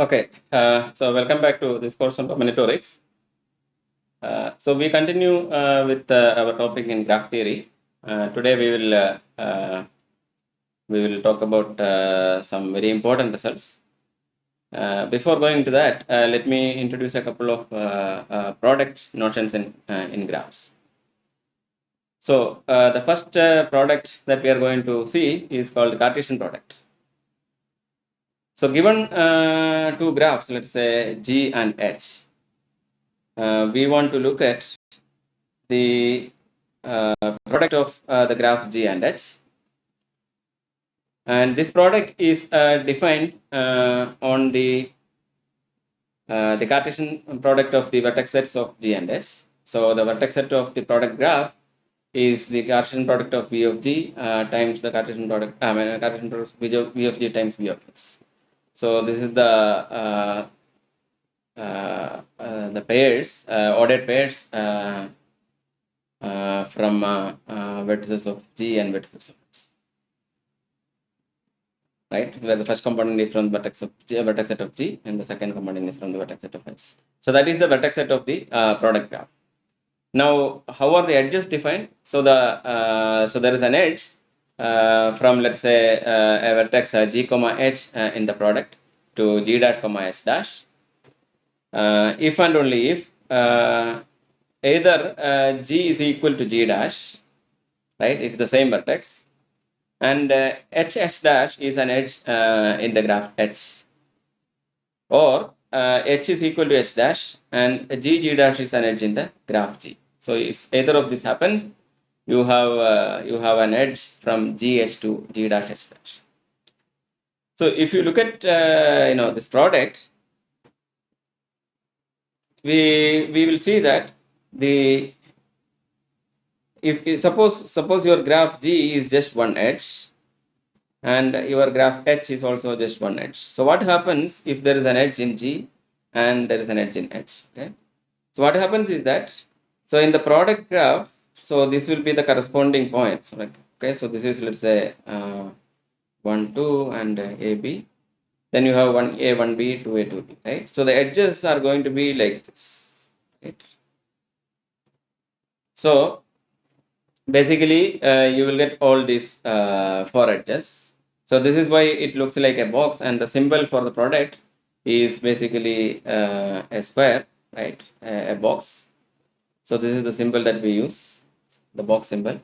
Okay, so welcome back to this course on combinatorics. So we continue with our topic in graph theory. Today we will talk about some very important results. Before going to that, let me introduce a couple of product notions in graphs. So the first product that we are going to see is called Cartesian product. So given two graphs, let's say G and H, we want to look at the product of the graph G and H. And this product is defined on the Cartesian product of the vertex sets of G and H. So the vertex set of the product graph is the Cartesian product of V of G times the Cartesian product, Cartesian product V of G times V of X. So this is the pairs, ordered pairs from vertices of G and vertices of H. Right, where the first component is from the vertex of G, vertex set of G, and the second component is from the vertex set of H. So that is the vertex set of the product graph. Now, how are the edges defined? So so there is an edge from, let's say, a vertex G comma H in the product to G dash comma H dash. If and only if either G is equal to G dash, right? It's the same vertex, and H dash is an edge in the graph H, or H is equal to H dash and G dash is an edge in the graph G. So if either of this happens, you have an edge from GH to G dash H dash. So if you look at this product, we will see that the if suppose your graph G is just one edge, and your graph H is also just one edge. So what happens if there is an edge in G and there is an edge in H? Okay. So what happens is that, so in the product graph, so this will be the corresponding points. Okay, so this is, let's say, 1, 2 and AB. Then you have 1A, 1B, 2A, 2B, right? So the edges are going to be like this, right? So basically, you will get all these 4 edges. So this is why it looks like a box, and the symbol for the product is basically a square, right? A box. So this is the symbol that we use, the box symbol.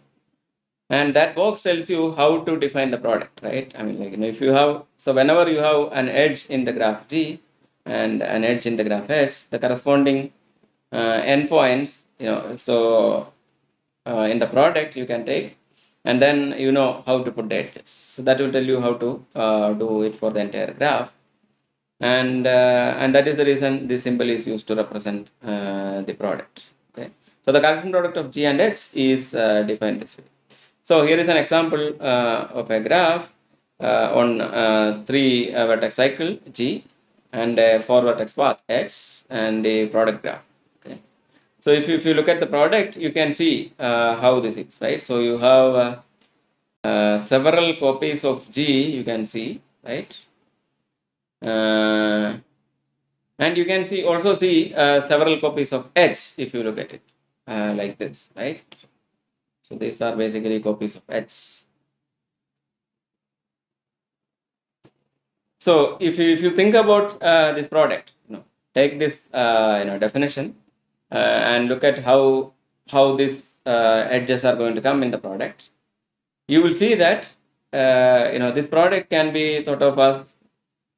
And that box tells you how to define the product, right? I mean, if you have, so whenever you have an edge in the graph G and an edge in the graph H, the corresponding endpoints, so in the product you can take, and then you know how to put the edges. So that will tell you how to do it for the entire graph, and that is the reason this symbol is used to represent the product. Okay, so the Cartesian product of G and H is defined this way. So here is an example of a graph on 3 vertex cycle G and a 4 vertex path H and a product graph. Okay. So if you look at the product, you can see how this is, right? So you have several copies of G, you can see, right? And you can also see several copies of H if you look at it like this, right? So these are basically copies of H. So if you think about this product, take this definition and look at how these edges are going to come in the product, you will see that this product can be thought of as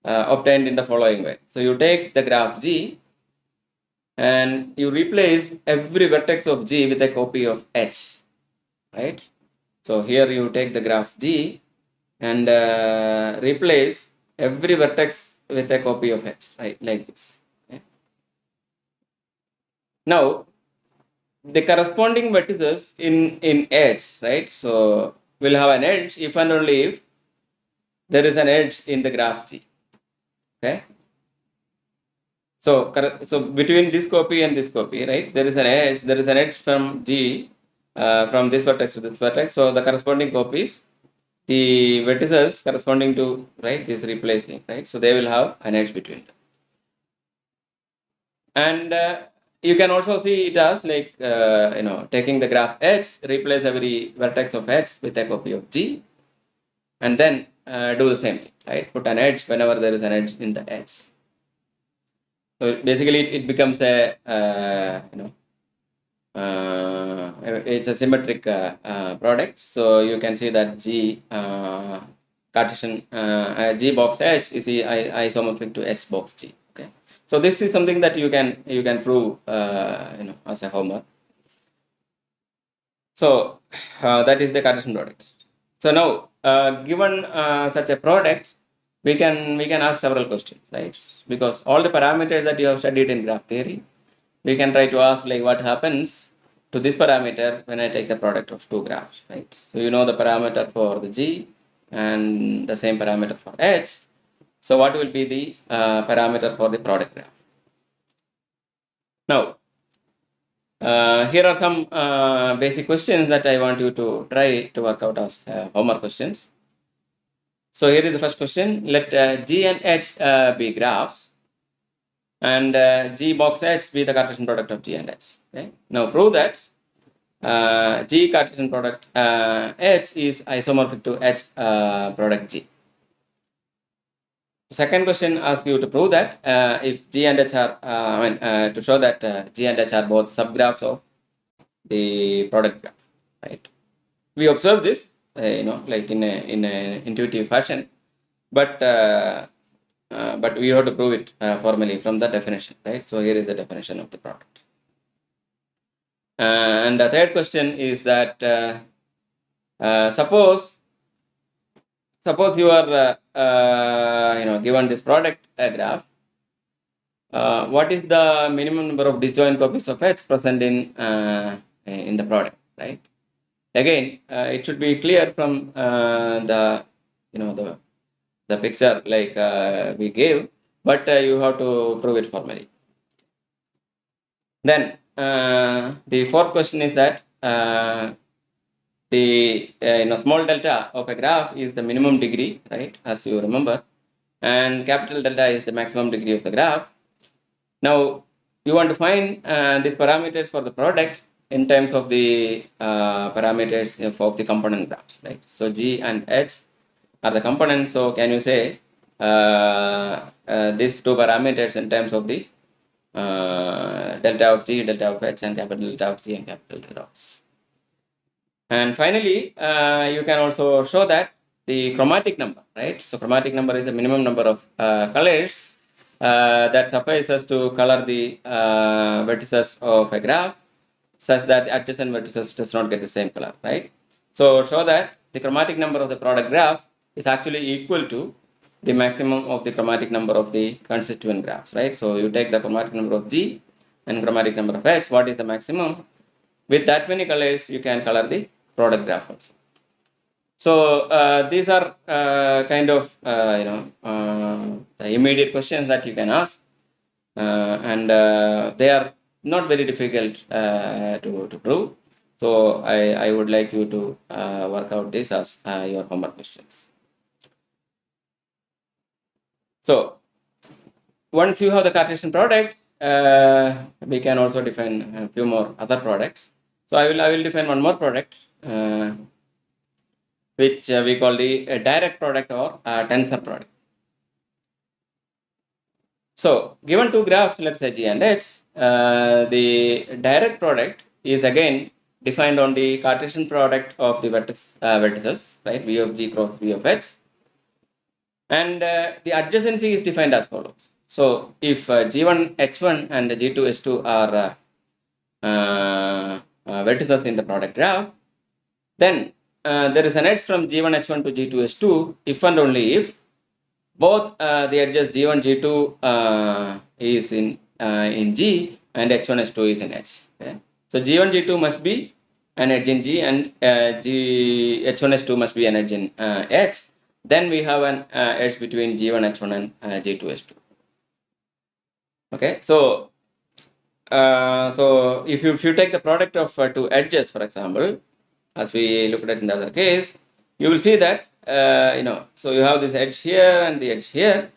obtained in the following way. So you take the graph G and you replace every vertex of G with a copy of H, right? So here you take the graph G and replace every vertex with a copy of H, right? Like this. Okay. Now, the corresponding vertices in H, right? So we'll have an edge if and only if there is an edge in the graph G. Okay. So between this copy and this copy, right? There is an edge. There is an edge from G from this vertex to this vertex. So the corresponding copies, the vertices corresponding to, right, this replacing, right? So they will have an edge between them. And you can also see it as like, taking the graph H, replace every vertex of H with a copy of G, and then do the same thing, right? Put an edge whenever there is an edge in the edge. So basically, it becomes a, it's a symmetric product. So you can see that G Cartesian G box H is isomorphic to S box G. Okay. So this is something that you can prove as a homework. So that is the Cartesian product. So now, given such a product, we can ask several questions, right? Because all the parameters that you have studied in graph theory, we can try to ask like what happens to this parameter when I take the product of two graphs, right? So you know the parameter for the G and the same parameter for H. So what will be the parameter for the product graph? Now, here are some basic questions that I want you to try to work out as homework questions. So here is the first question. Let G and H be graphs, and G box H be the Cartesian product of G and H. Okay. Now prove that G Cartesian product H is isomorphic to H product G. Second question asks you to prove that if G and H are, to show that G and H are both subgraphs of the product graph, right? We observe this, like in a intuitive fashion, but we have to prove it formally from the definition, right? So here is the definition of the product. And the third question is that suppose you are given this product graph. What is the minimum number of disjoint copies of H present in the product, right? Again, it should be clear from the picture like we gave, but you have to prove it formally. Then the fourth question is that the small delta of a graph is the minimum degree, right? As you remember, and capital delta is the maximum degree of the graph. Now you want to find these parameters for the product in terms of the parameters of the component graphs, right? So G and H are the components. So can you say these two parameters in terms of the delta of G, delta of H, and capital delta of G and capital delta of H. And finally, you can also show that the chromatic number, right? So chromatic number is the minimum number of colors that suffices to color the vertices of a graph such that adjacent vertices does not get the same color, right? So show that the chromatic number of the product graph is actually equal to the maximum of the chromatic number of the constituent graphs, right? So you take the chromatic number of G and chromatic number of H, what is the maximum? With that many colors, you can color the product graph also. So these are kind of the immediate questions that you can ask, and they are not very difficult to prove. So I would like you to work out this as your homework questions. So once you have the Cartesian product, we can also define a few more other products. So I will define one more product, which we call the direct product or tensor product. So given two graphs, let's say G and H, the direct product is again defined on the Cartesian product of the vertices, right? V of G cross V of H. And the adjacency is defined as follows. So if G1 H1 and G2 H2 are vertices in the product graph, then there is an edge from G1 H1 to G2 H2 if and only if both the edges G1 G2 is in G and H1 H2 is in H. Okay? So G1 G2 must be an edge in G and H1 H2 must be an edge in H. Then we have an edge between G1 H1 and G2 H2. Okay, so if you take the product of two edges, for example, as we looked at in the other case, you will see that so you have this edge here and the edge here.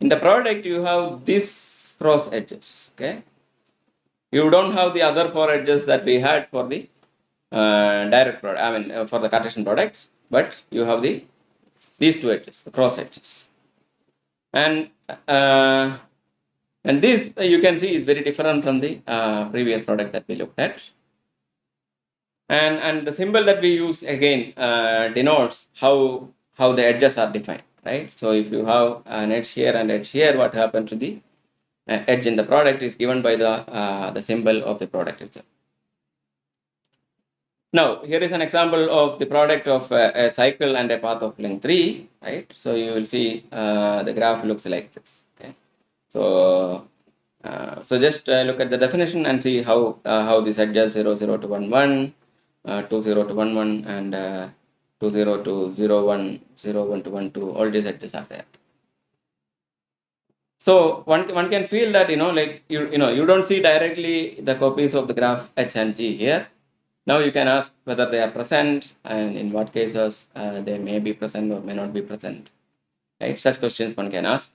In the product, you have these cross edges. Okay, You don't have the other four edges that we had for the direct product, for the Cartesian products, but you have these two edges, the cross edges. And this you can see is very different from the previous product that we looked at. And the symbol that we use again denotes how the edges are defined, right? So if you have an edge here and edge here, what happens to the edge in the product is given by the symbol of the product itself. Now, here is an example of the product of a cycle and a path of length 3, right? So you will see the graph looks like this. Okay, so just look at the definition and see how these edges 0, 0 to 1, 1, 2, 0 to 1, 1, and 2, 0 to 0, 1, 0, 1 to 1, 2. All these edges are there. So one can feel that like you don't see directly the copies of the graph H and G here. Now you can ask whether they are present and in what cases they may be present or may not be present. Right? Such questions one can ask.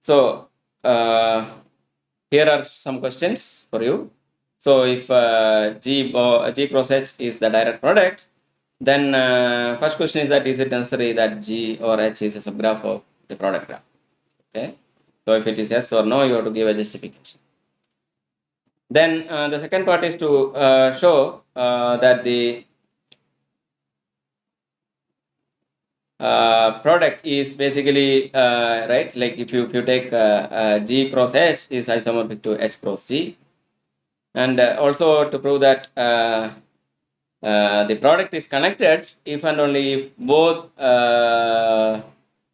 So here are some questions for you. So if G cross H is the direct product, then first question is that is it necessary that G or H is a subgraph of the product graph? Okay. So if it is yes or no, you have to give a justification. Then the second part is to show that the product is basically right. Like if you take G cross H is isomorphic to H cross G, and also to prove that the product is connected if and only if both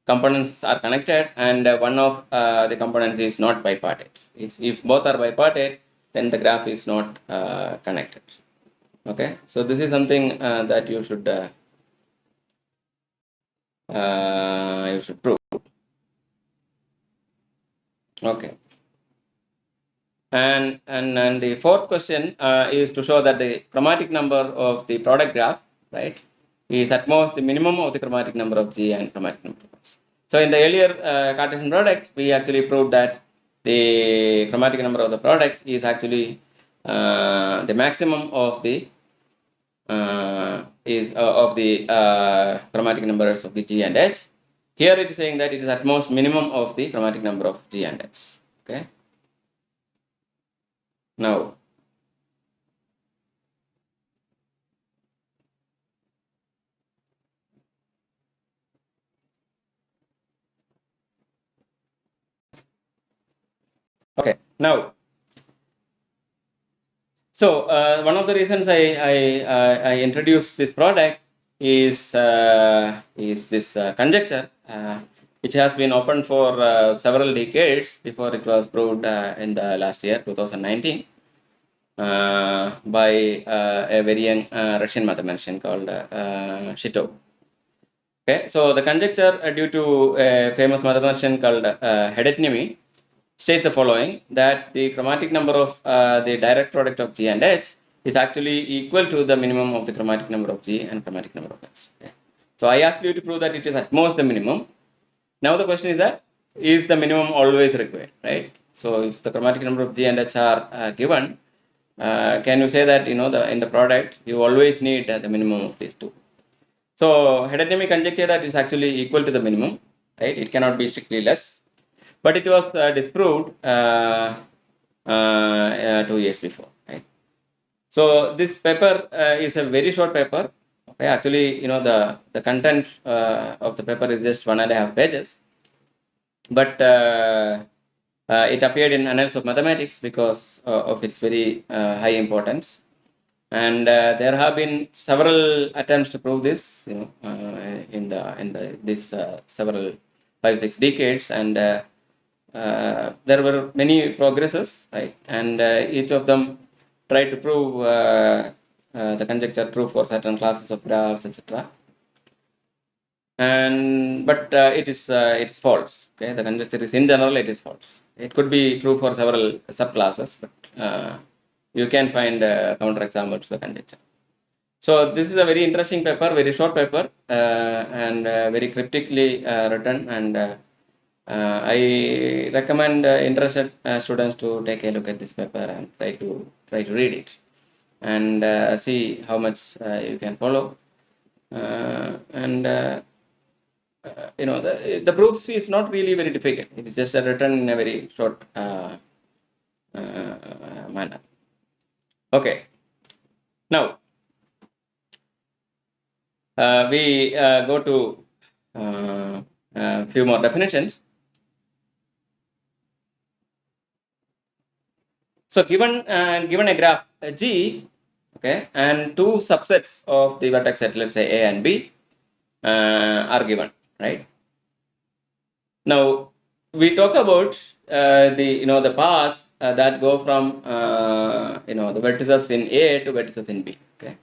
components are connected and one of the components is not bipartite. If both are bipartite, then the graph is not connected. Okay, so this is something that you should prove. Okay, and the fourth question is to show that the chromatic number of the product graph, right, is at most the minimum of the chromatic number of G and chromatic number of H. So in the earlier Cartesian product, we actually proved that the chromatic number of the product is actually the maximum of the chromatic numbers of the G and H. Here it is saying that it is at most minimum of the chromatic number of G and H. Okay. Now, okay. Now, so one of the reasons I introduced this product is this conjecture, which has been open for several decades before it was proved in the last year, 2019, by a very young Russian mathematician called Shitov. Okay, so the conjecture due to a famous mathematician called Hedetnimi states the following, that the chromatic number of the direct product of G and H is actually equal to the minimum of the chromatic number of G and chromatic number of H. Okay. So I asked you to prove that it is at most the minimum. Now the question is that, is the minimum always required, right? So if the chromatic number of G and H are given, can you say that in the product you always need the minimum of these two? So Hedetnimi conjecture that is actually equal to the minimum, right? It cannot be strictly less, but it was disproved 2 years before, right? So this paper is a very short paper. Okay, actually, the content of the paper is just 1.5 pages, but it appeared in Annals of Mathematics because of its very high importance. And there have been several attempts to prove this, in this several 5-6 decades, and there were many progresses, right? And each of them tried to prove the conjecture true for certain classes of graphs, etc. And but it is false. Okay, the conjecture is in general it is false. It could be true for several subclasses, but you can find counterexamples to the conjecture. So this is a very interesting paper, very short paper, and very cryptically written, and I recommend interested students to take a look at this paper and try to read it and see how much you can follow. And the proofs is not really very difficult. It is just written in a very short manner. Okay. Now we go to a few more definitions. So given a graph G, okay, and two subsets of the vertex set, let's say A and B, are given, right? Now we talk about the paths that go from the vertices in A to vertices in B. Okay,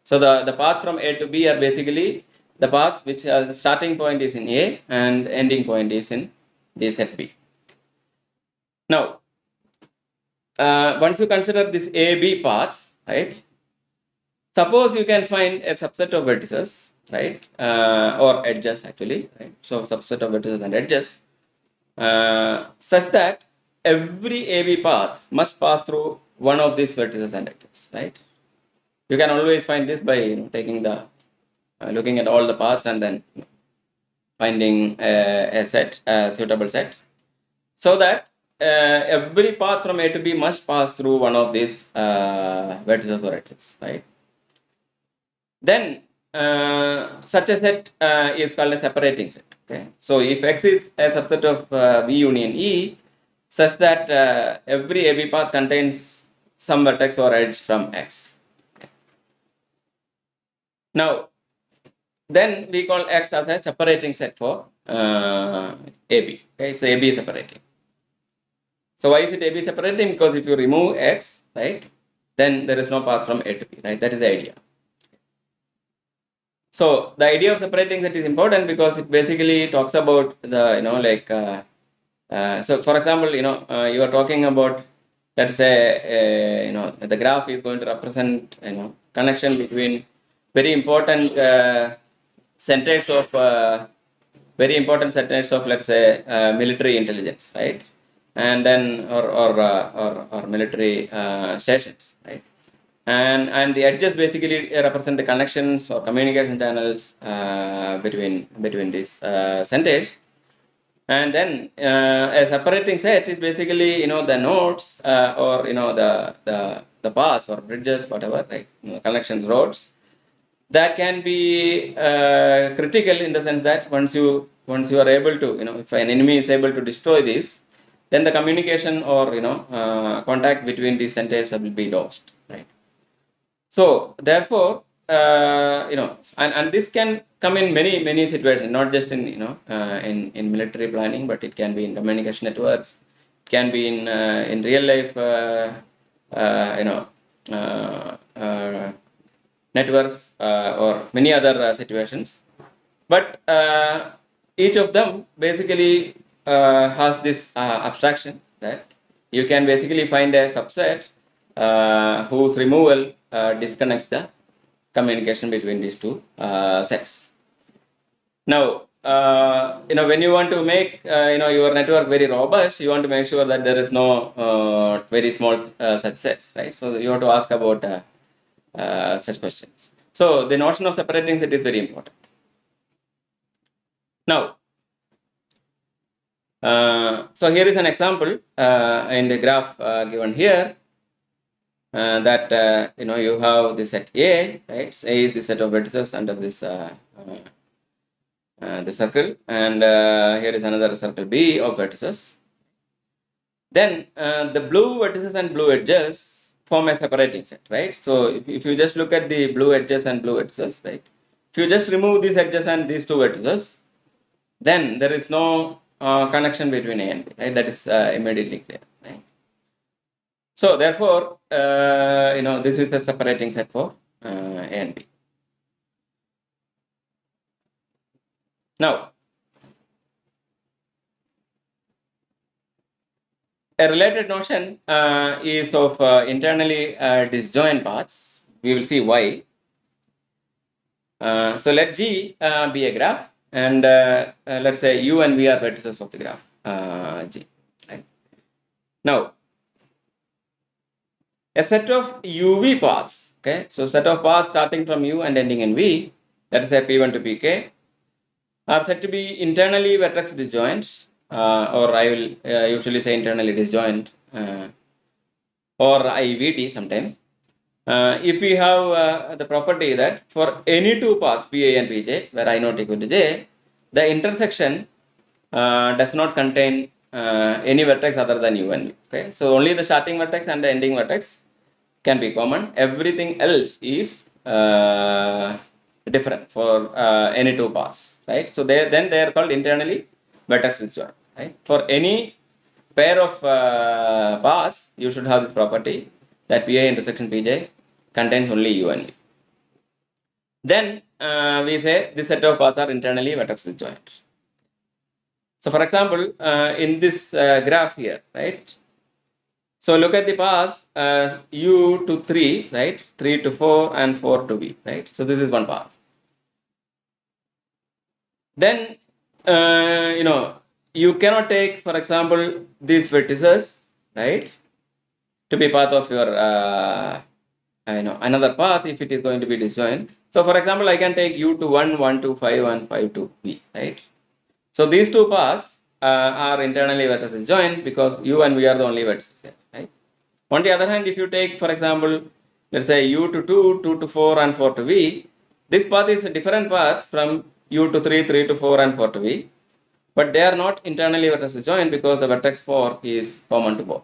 so the paths from A to B are basically the paths which the starting point is in A and ending point is in the set B. Now, once you consider this A B paths, right? Suppose you can find a subset of vertices, right, or edges actually, right? So subset of vertices and edges, such that every AB path must pass through one of these vertices and edges, right? You can always find this by taking the looking at all the paths and then finding a set, a suitable set, so that every path from A to B must pass through one of these vertices or edges, right? Then such a set is called a separating set. Okay, so if X is a subset of V union E, such that every AB path contains some vertex or edge from X. Okay. Now, then we call X as a separating set for AB. Okay, so AB is separating. So why is it AB separating? Because if you remove X, right, then there is no path from A to B, right? That is the idea. So the idea of separating set is important because it basically talks about the so for example you are talking about, let's say the graph is going to represent connection between very important centers of let's say military intelligence, right, and then or military stations, right, and the edges basically represent the connections or communication channels between these centers. And then a separating set is basically the nodes or the paths or bridges, whatever, like connections, roads, that can be critical in the sense that once you are able to if an enemy is able to destroy this, then the communication or contact between these centers will be lost, right? So therefore, and this can come in many situations, not just in in military planning, but it can be in communication networks, it can be in real life, networks or many other situations. But each of them basically has this abstraction that you can basically find a subset whose removal disconnects the communication between these two sets. Now, when you want to make your network very robust, you want to make sure that there is no very small such sets, right? So you have to ask about such questions. So the notion of separating set is very important. Now, so here is an example in the graph given here. That you have the set A, right? So A is the set of vertices under this the circle, and here is another circle B of vertices. Then the blue vertices and blue edges form a separating set, right? So if you just look at the blue edges and blue vertices, right? If you just remove these edges and these two vertices, then there is no connection between A and B, right? That is immediately clear, right? So therefore, this is a separating set for A and B. Now, a related notion is of internally disjoint paths. We will see why. So let G be a graph, and let's say U and V are vertices of the graph. G. Right? Now, a set of UV paths, okay, so set of paths starting from U and ending in V, let us say P1 to Pk, are said to be internally vertex disjoint, or I will usually say internally disjoint, or IVD sometimes. If we have the property that for any two paths Pa and Pj, where I not equal to j, the intersection does not contain any vertex other than U and V. Okay, so only the starting vertex and the ending vertex can be common. Everything else is different for any two paths, right? So then they are called internally vertex disjoint, right? For any pair of paths, you should have this property that Pa intersection Pj contains only U and V. Then we say this set of paths are internally vertex disjoint. So for example, in this graph here, right? So look at the paths U to 3, right? 3 to 4 and 4 to V, right? So this is one path. Then, you cannot take, for example, these vertices, right? To be part of your, another path if it is going to be disjoint. So for example, I can take U to 1, 1 to 5 and 5 to V, right? So these two paths are internally vertex disjoint because U and V are the only vertices here, right? On the other hand, if you take, for example, let's say U to 2, 2 to 4 and 4 to V, this path is a different path from U to 3, 3 to 4 and 4 to V, but they are not internally vertex disjoint because the vertex 4 is common to both.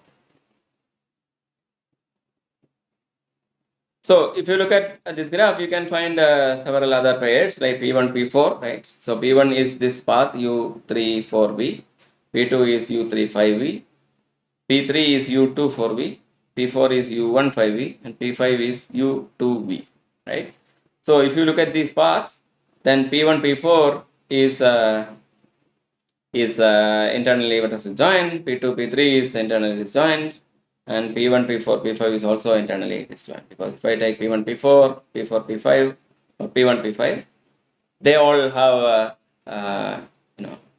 So if you look at this graph, you can find several other pairs like P1, P4, right? So P1 is this path U3, 4V, P2 is U3, 5V, P3 is U2, 4V, P4 is U1, 5V, and P5 is U2V, right? So if you look at these paths, then P1, P4 is internally vertex disjoint, P2, P3 is internally disjoint, and P1, P4, P5 is also internally disjoint. Because if I take P1, P4, P4, P5, or P1, P5, they all have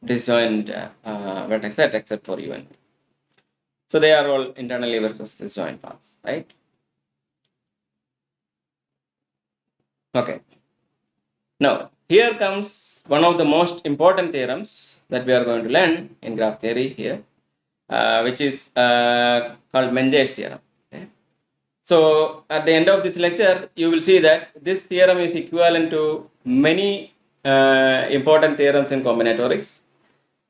disjoint vertex set except for U and V. So they are all internally vertex disjoint paths, right? Okay. Now, here comes one of the most important theorems that we are going to learn in graph theory here, which is called Menger's theorem. Okay? So, at the end of this lecture, you will see that this theorem is equivalent to many important theorems in combinatorics.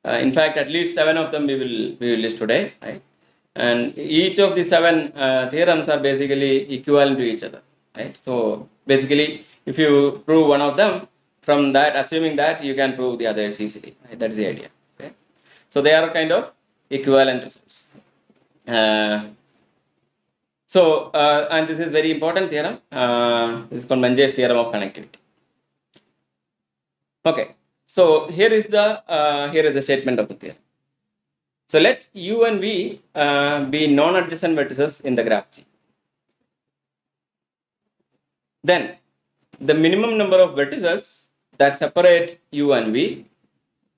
In fact, at least 7 of them we will list today, right? And each of the 7 theorems are basically equivalent to each other, right? So basically, if you prove one of them, from that, assuming that, you can prove the others easily, right? That's the idea. Okay? So they are kind of equivalent results. And this is very important theorem. This is called Menger's theorem of connectivity. Okay. So here is the statement of the theorem. So let U and V be non-adjacent vertices in the graph G. Then the minimum number of vertices that separate U and V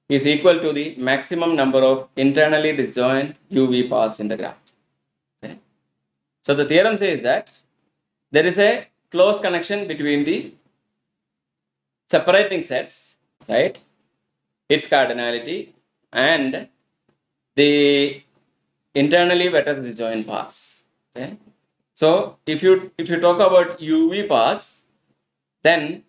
is equal to the maximum number of internally disjoint UV paths in the graph. Okay. So the theorem says that there is a close connection between the separating sets, right? Its cardinality and the internally vertex disjoint paths. Okay. So if you talk about UV paths, then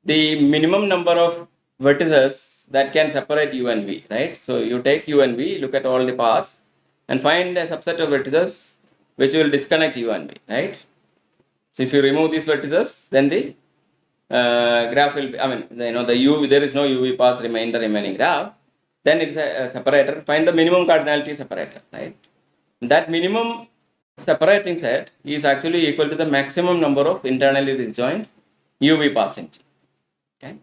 the minimum number of vertices that can separate U and V, right? So you take U and V, look at all the paths, and find a subset of vertices which will disconnect U and V, right? So if you remove these vertices, then the graph will be, the U, there is no UV paths remain the remaining graph. Then it's a separator. Find the minimum cardinality separator, right? That minimum separating set is actually equal to the maximum number of internally disjoint UV paths in G. Okay.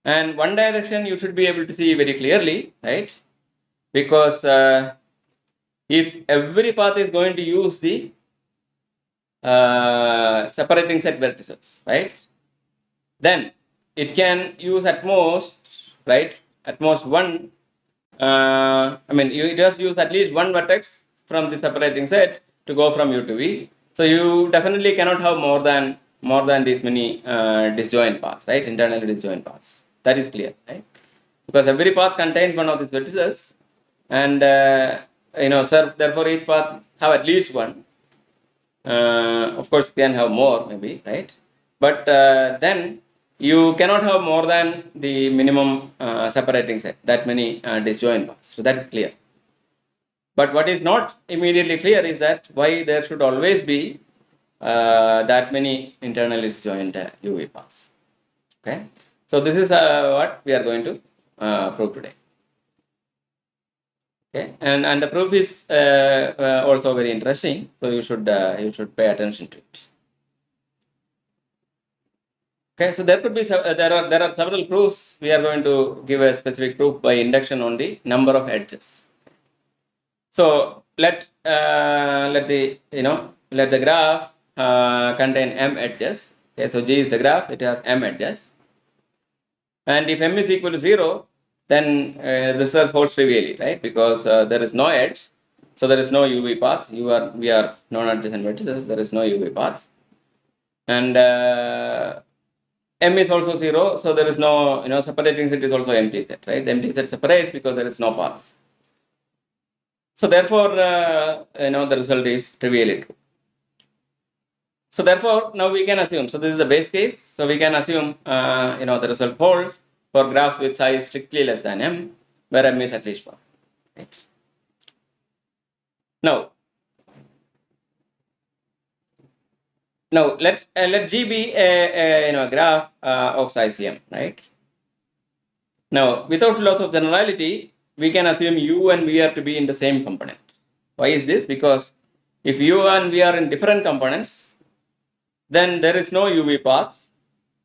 And one direction you should be able to see very clearly, right? Because if every path is going to use the separating set vertices, right? Then it can use at most, right? At most one I mean, you just use at least one vertex from the separating set to go from U to V. So you definitely cannot have more than these many disjoint paths, right? Internally disjoint paths. That is clear, right? Because every path contains one of these vertices, and so therefore each path have at least one. Of course, you can have more, maybe, right? But then you cannot have more than the minimum separating set, that many disjoint paths. So that is clear. But what is not immediately clear is that why there should always be that many internally disjoint UV paths. Okay. So this is what we are going to prove today. Okay, and the proof is also very interesting, so you should pay attention to it. Okay, so there could be there are several proofs. We are going to give a specific proof by induction on the number of edges. So let the graph contain m edges. Okay, so G is the graph; it has m edges, and if m is equal to 0, then this holds trivially, right? Because there is no edge, so there is no UV paths. We are non-adjacent vertices. There is no UV paths, and m is also 0, so there is no separating set is also empty set, right? The empty set separates because there is no paths. So therefore, the result is trivially true. So therefore, now we can assume. So this is the base case. So we can assume, the result holds for graphs with size strictly less than m, where m is at least 1. Right? Now let G be a graph of size m, right? Now, without loss of generality, we can assume U and V are to be in the same component. Why is this? Because if U and V are in different components, then there is no UV paths,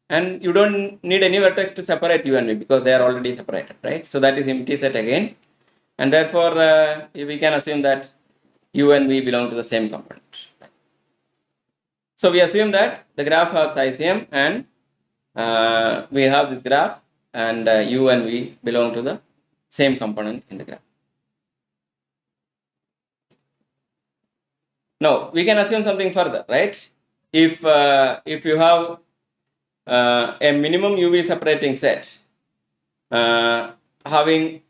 and you don't need any vertex to separate U and V because they are already separated, right? So that is empty set again, and therefore we can assume that U and V belong to the same component. So we assume that the graph has size m, and we have this graph, and U and V belong to the same component in the graph. Now we can assume something further, right? If you have a minimum UV separating set having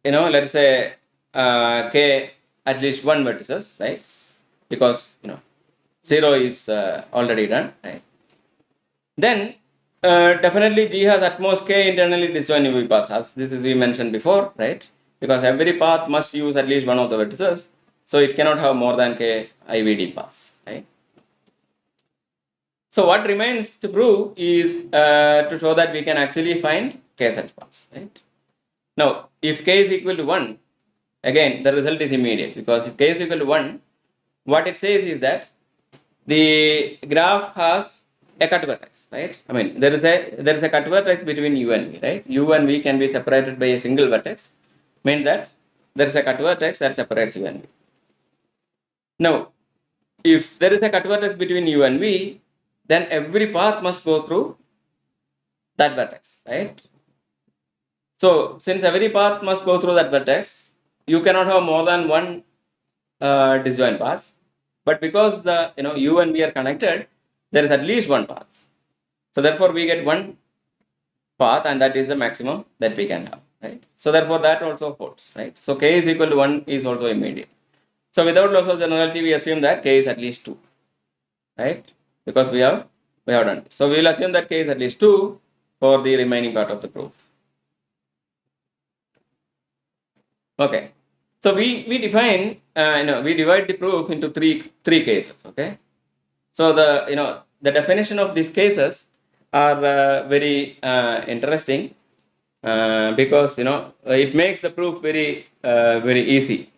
let's say k at least one vertices, right? Because 0 is already done, right? Then definitely G has at most k internally disjoint UV paths, as this is we mentioned before, right? Because every path must use at least one of the vertices, so it cannot have more than k IVD paths, right? So what remains to prove is to show that we can actually find k such paths, right? Now, if k is equal to 1, again the result is immediate, because if k is equal to 1, what it says is that the graph has a cut vertex, right? I mean, there is a cut vertex between U and V, right? U and V can be separated by a single vertex, means that there is a cut vertex that separates U and V. Now, if there is a cut vertex between U and V, then every path must go through that vertex, right? So since every path must go through that vertex, you cannot have more than one disjoint path. But because the U and V are connected, there is at least one path. So therefore we get one path, and that is the maximum that we can have, right? So therefore that also holds, right? So k is equal to 1 is also immediate. So without loss of generality, we assume that k is at least 2, right? Because we have done it. So we will assume that k is at least 2 for the remaining part of the proof. Okay. So we define we divide the proof into three cases. Okay. So the definition of these cases are very interesting because it makes the proof very very easy.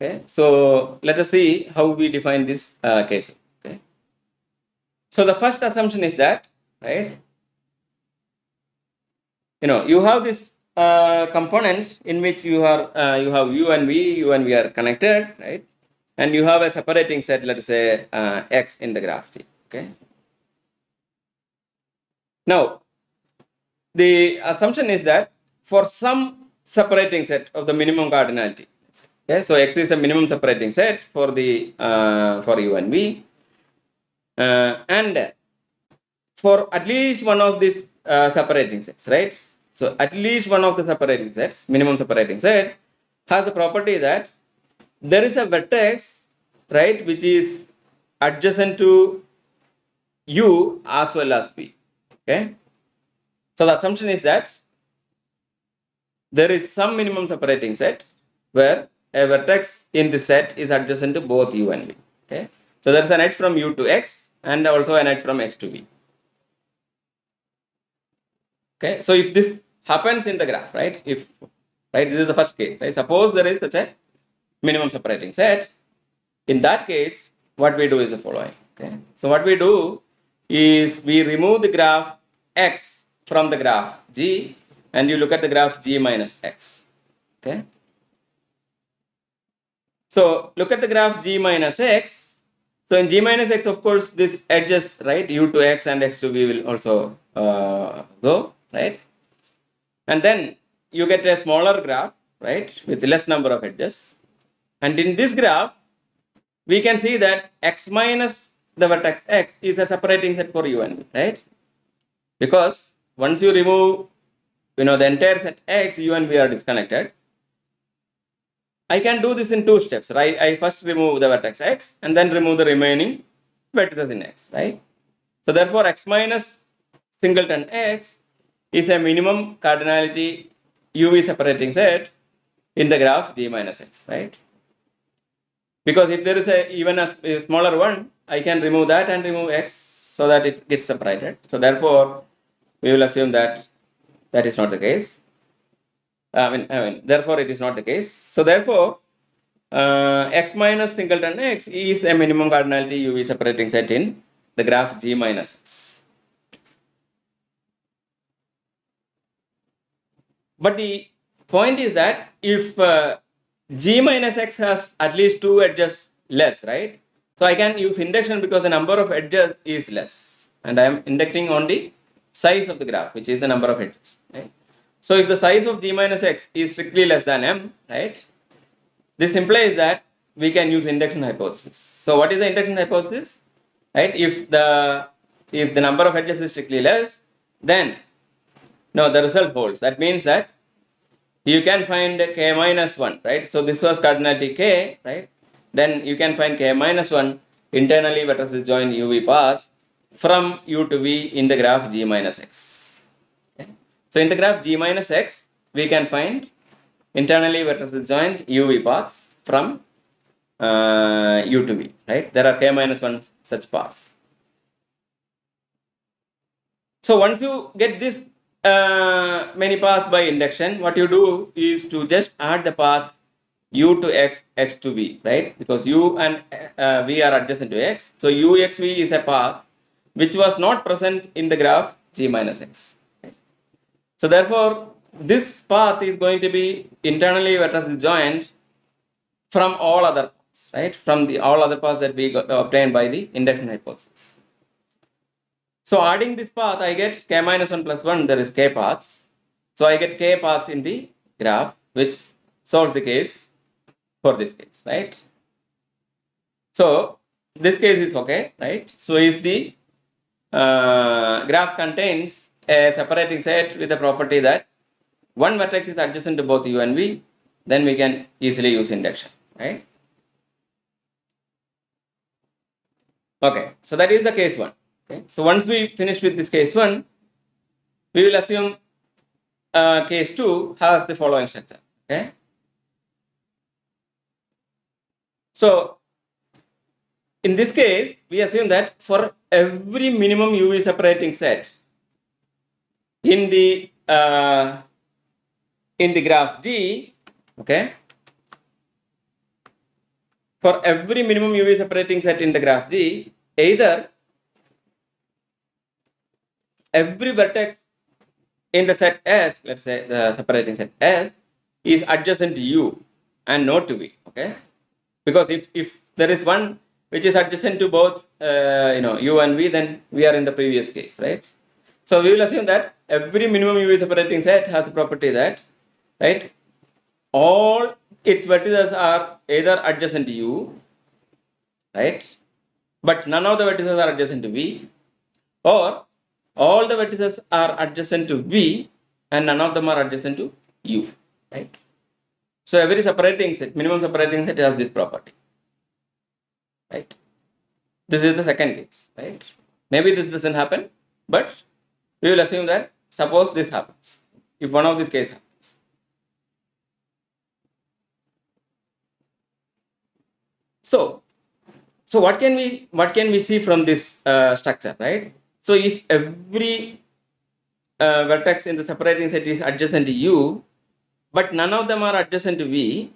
Okay. So let us see how we define this case. Okay. So the first assumption is that, right, you have this component in which you have U and V are connected, right? And you have a separating set, let's say X in the graph T. Okay. Now, the assumption is that for some separating set of the minimum cardinality. Okay, so X is a minimum separating set for the for U and V, and for at least one of these separating sets, right? So at least one of the separating sets, minimum separating set, has a property that there is a vertex, right, which is adjacent to U as well as V. Okay, so the assumption is that there is some minimum separating set where a vertex in the set is adjacent to both U and V. Okay, so there is an edge from U to X and also an edge from X to V. Okay, so if this happens in the graph, right, if this is the first case, right, suppose there is such a minimum separating set. In that case, what we do is the following. Okay, so what we do is we remove the graph X from the graph G, and you look at the graph G minus X. Okay, so look at the graph G minus X. So in G minus X, of course, this edges, right, U to X and X to V will also go, right? And then you get a smaller graph, right, with less number of edges. And in this graph, we can see that X minus the vertex X is a separating set for U and V, right? Because once you remove, the entire set X, U and V are disconnected. I can do this in two steps, right? I first remove the vertex X and then remove the remaining vertices in X, right? So therefore, X minus singleton X is a minimum cardinality UV separating set in the graph G minus X, right? Because if there is even a smaller one, I can remove that and remove X so that it gets separated. So therefore, we will assume that that is not the case. Therefore, it is not the case. So therefore, X minus singleton X is a minimum cardinality UV separating set in the graph G minus X. But the point is that if G minus X has at least two edges less, right? So I can use induction because the number of edges is less. And I am inducting on the size of the graph, which is the number of edges, right? So if the size of G minus X is strictly less than M, right? This implies that we can use induction hypothesis. So what is the induction hypothesis? Right? If the number of edges is strictly less, then no, the result holds. That means that you can find K minus 1, right? So this was cardinality K, right? Then you can find K minus 1 internally vertices join UV paths from U to V in the graph G minus X. Okay? So in the graph G minus X, we can find internally vertices joined UV paths from U to V, right? There are K minus 1 such paths. So once you get this many paths by induction, what you do is to just add the path U to X, X to V, right? Because U and V are adjacent to X. So UXV is a path which was not present in the graph G minus X. Right? So therefore, this path is going to be internally vertices joined from all other paths, right? From the all other paths that we obtained by the induction hypothesis. So adding this path, I get K minus 1 plus 1, there is K paths. So I get K paths in the graph, which solves the case for this case, right? So this case is okay, right? So if the graph contains a separating set with the property that one vertex is adjacent to both U and V, then we can easily use induction, right? Okay, so that is the case one. Okay, so once we finish with this case one, we will assume case two has the following structure. Okay, so in this case, we assume that for every minimum UV separating set in the graph G, okay, for every minimum UV separating set in the graph G, either every vertex in the set S, let's say the separating set S, is adjacent to U and not to V. Okay, because if there is one which is adjacent to both U and V, then we are in the previous case, right? So we will assume that every minimum UV separating set has a property that, right, all its vertices are either adjacent to U, right? But none of the vertices are adjacent to V, or all the vertices are adjacent to V and none of them are adjacent to U, right? So every separating set, minimum separating set has this property, right? This is the second case, right? Maybe this doesn't happen, but we will assume that suppose this happens. If one of these cases happens. So what can we see from this structure, right? So if every vertex in the separating set is adjacent to U, but none of them are adjacent to V,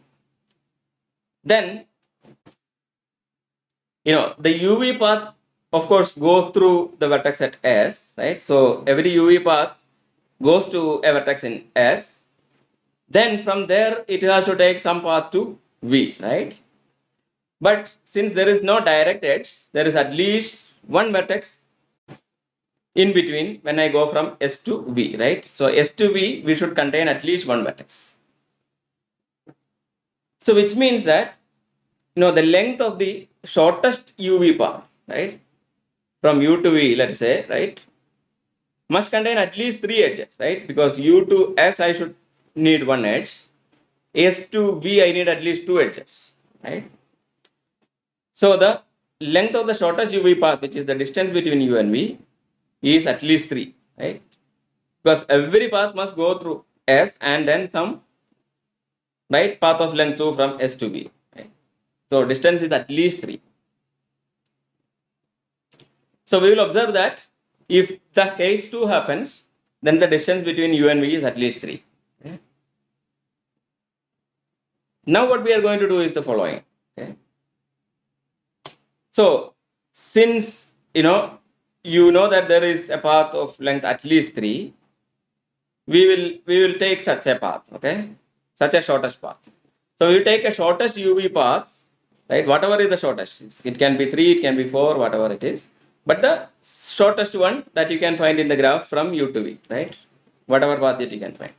then the UV path of course goes through the vertex at S, right? So every UV path goes to a vertex in S. Then from there it has to take some path to V, right? But since there is no direct edge, there is at least one vertex in between when I go from S to V, right? So S to V, we should contain at least one vertex. So which means that the length of the shortest UV path, right, from U to V, let's say, right, must contain at least three edges, right? Because U to S I should need one edge. S to V I need at least two edges, right? So the length of the shortest UV path, which is the distance between U and V, is at least 3, right? Because every path must go through S and then some, right, path of length 2 from S to V, right? So distance is at least 3. So we will observe that if the case 2 happens, then the distance between U and V is at least 3. Okay? Now what we are going to do is the following. Okay? So since you know that there is a path of length at least 3, we will take such a path, okay, such a shortest path. So we take a shortest UV path, right? Whatever is the shortest, it can be 3, it can be 4, whatever it is, but the shortest one that you can find in the graph from U to V, right? Whatever path that you can find.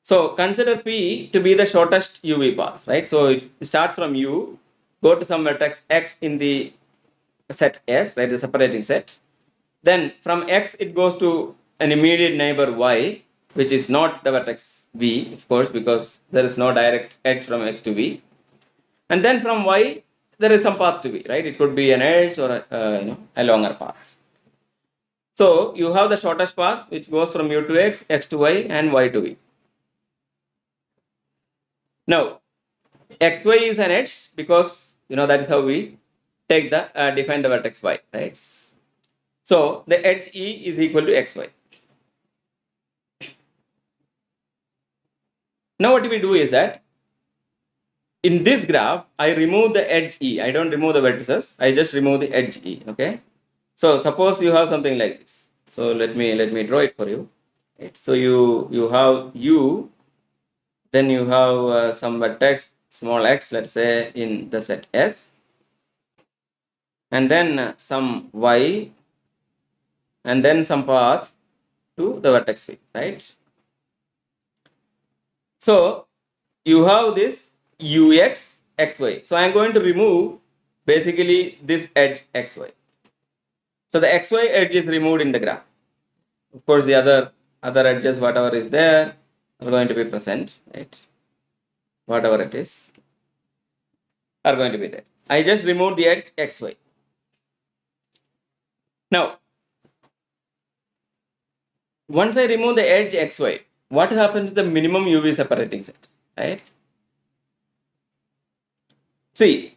So consider P to be the shortest UV path, right? So it starts from U, go to some vertex X in the set S, right, the separating set. Then from X it goes to an immediate neighbor Y, which is not the vertex V, of course, because there is no direct edge from X to V. And then from Y, there is some path to V, right? It could be an edge or a longer path. So you have the shortest path, which goes from U to X, X to Y, and Y to V. Now, XY is an edge because that is how we take the define the vertex Y, right? So the edge E is equal to XY. Now what we do is that in this graph, I remove the edge E. I don't remove the vertices. I just remove the edge E. Okay. So suppose you have something like this. So let me draw it for you. Right. So you have U, then you have some vertex small x, let's say in the set S, and then some Y, and then some path to the vertex V, right? So you have this Ux, XY. So I am going to remove basically this edge XY. So the XY edge is removed in the graph. Of course, the other edges, whatever is there, are going to be present, right? Whatever it is, are going to be there. I just removed the edge XY. Now, once I remove the edge XY, what happens to the minimum UV separating set, right? See,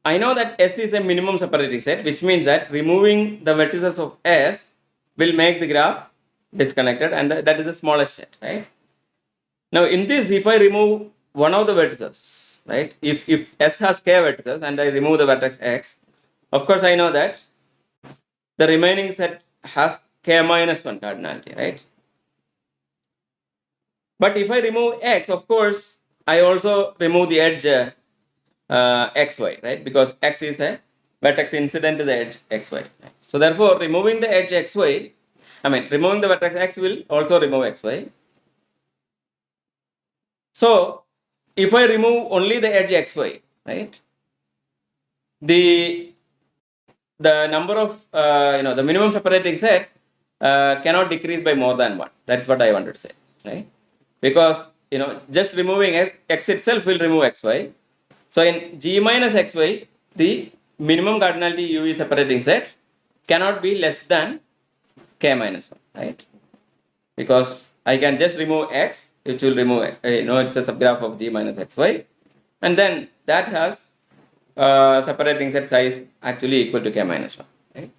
I know that S is a minimum separating set, which means that removing the vertices of S will make the graph disconnected, and that is the smallest set, right? Now in this, if I remove one of the vertices, right, if S has k vertices and I remove the vertex X, of course I know that the remaining set has k minus 1 cardinality, right? But if I remove X, of course I also remove the edge XY, right? Because X is a vertex incident to the edge XY. Right? So therefore, removing the edge XY, removing the vertex X will also remove XY. So if I remove only the edge xy, right, the number of the minimum separating set cannot decrease by more than 1. That's what I wanted to say, right? Because just removing x itself will remove xy. So in G minus xy, the minimum cardinality UV separating set cannot be less than k minus 1, right? Because I can just remove x, which will remove, it's a subgraph of G minus xy, and then that has separating set size actually equal to k minus 1, right?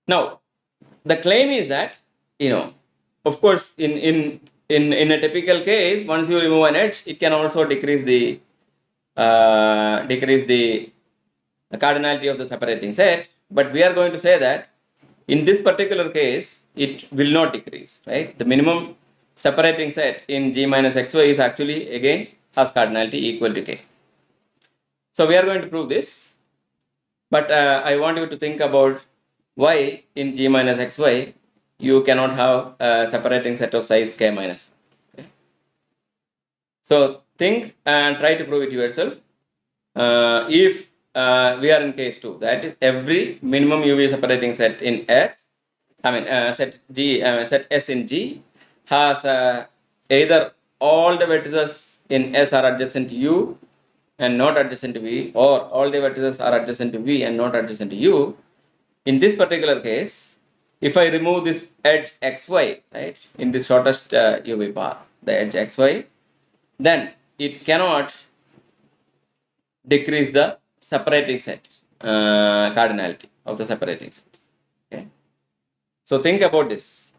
Now, the claim is that, of course, in a typical case, once you remove an edge, it can also decrease the cardinality of the separating set. But we are going to say that in this particular case, it will not decrease, right? The minimum separating set in G minus xy is actually, again, has cardinality equal to k. So we are going to prove this. But I want you to think about why in G minus xy you cannot have a separating set of size k minus 1. Okay. So think and try to prove it yourself. If we are in case 2, that is every minimum UV separating set in S, set S in G has either all the vertices in S are adjacent to U and not adjacent to V, or all the vertices are adjacent to V and not adjacent to U. In this particular case, if I remove this edge xy, right, in the shortest UV path, the edge xy, then it cannot decrease the separating set cardinality of the separating set. Okay. So think about this.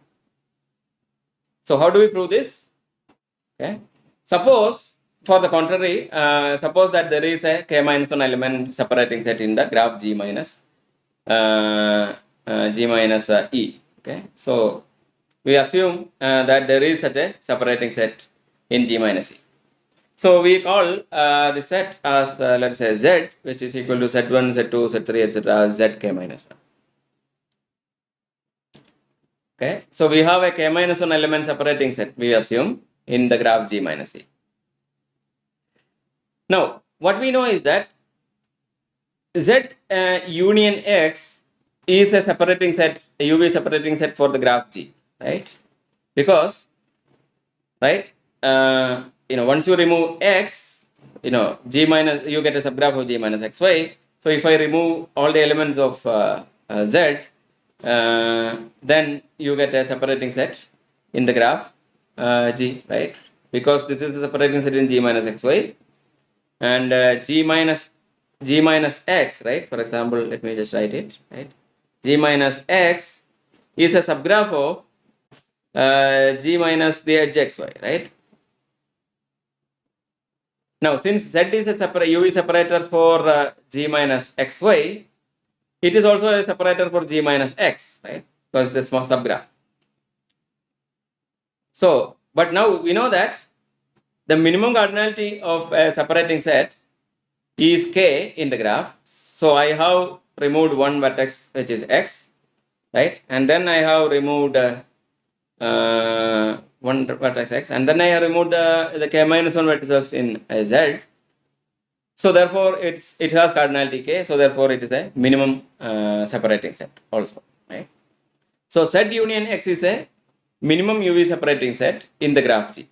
So how do we prove this? Okay. Suppose, for the contrary, suppose that there is a k minus 1 element separating set in the graph G minus E. Okay. So we assume that there is such a separating set in G minus E. So we call the set as let's say Z, which is equal to Z1, Z2, Z3, etc. Zk minus 1. Okay. So we have a k minus 1 element separating set, we assume, in the graph G minus E. Now, what we know is that Z union X is a separating set, a UV separating set for the graph G, right? Because, right, once you remove X, G minus, you get a subgraph of G minus XY. So if I remove all the elements of Z, then you get a separating set in the graph G, right? Because this is the separating set in G minus xy, and G minus x, right? For example, let me just write it, right? G minus x is a subgraph of G minus the edge xy, right? Now, since Z is a UV separator for G minus xy, it is also a separator for G minus x, right? Because it's a small subgraph. So, but now we know that the minimum cardinality of a separating set is k in the graph. So I have removed one vertex, which is x, right? And then I have removed one vertex x, and then I have removed the k minus 1 vertices in z. So therefore it has cardinality k, so therefore it is a minimum separating set also, right? So Z union X is a minimum UV separating set in the graph G.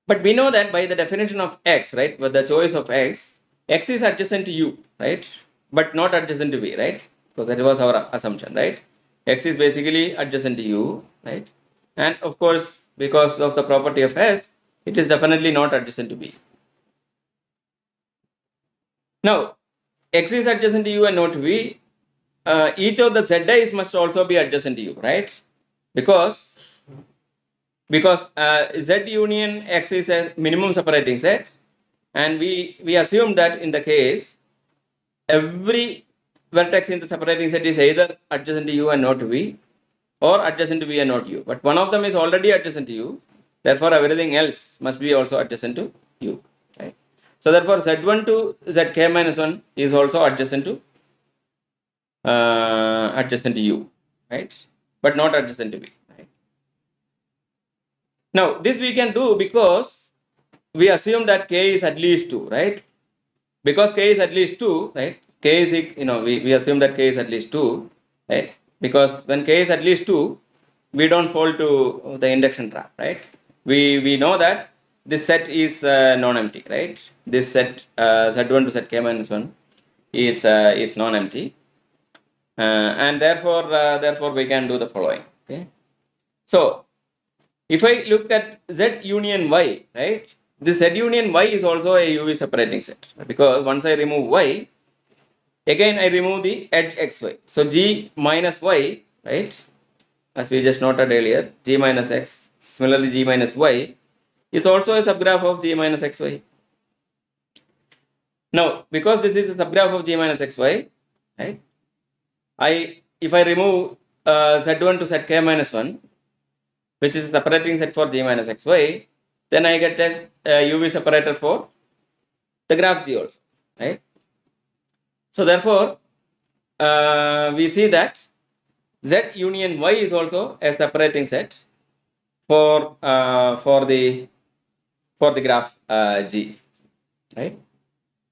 But we know that by the definition of X, right, with the choice of X, X is adjacent to U, right, but not adjacent to V, right? So that was our assumption, right? X is basically adjacent to U, right? And of course, because of the property of S, it is definitely not adjacent to V. Now, X is adjacent to U and not to V. Each of the Zi's must also be adjacent to U, right? Because Z union X is a minimum separating set, and we assume that in the case every vertex in the separating set is either adjacent to U and not to V, or adjacent to V and not U. But one of them is already adjacent to U, therefore everything else must be also adjacent to U, right? So therefore Z1 to Zk minus 1 is also adjacent to U, right? But not adjacent to V, right? Now, this we can do because we assume that k is at least 2, right? Because k is at least 2, right? K is, we assume that k is at least 2, right? Because when k is at least 2, we don't fall to the induction trap, right? We know that this set is non-empty, right? This set z1 to zk minus 1 is non-empty, and therefore we can do the following. Okay, so if I look at Z union Y, right, this Z union Y is also a UV separating set, because once I remove Y, again I remove the edge xy. So G minus Y, right, as we just noted earlier, G minus X, similarly G minus Y, is also a subgraph of G minus XY. Now, because this is a subgraph of G minus XY, right, if I remove Z1 to Zk minus 1, which is the separating set for G minus XY, then I get a UV separator for the graph G also, right? So therefore, we see that Z union Y is also a separating set for the graph G, right?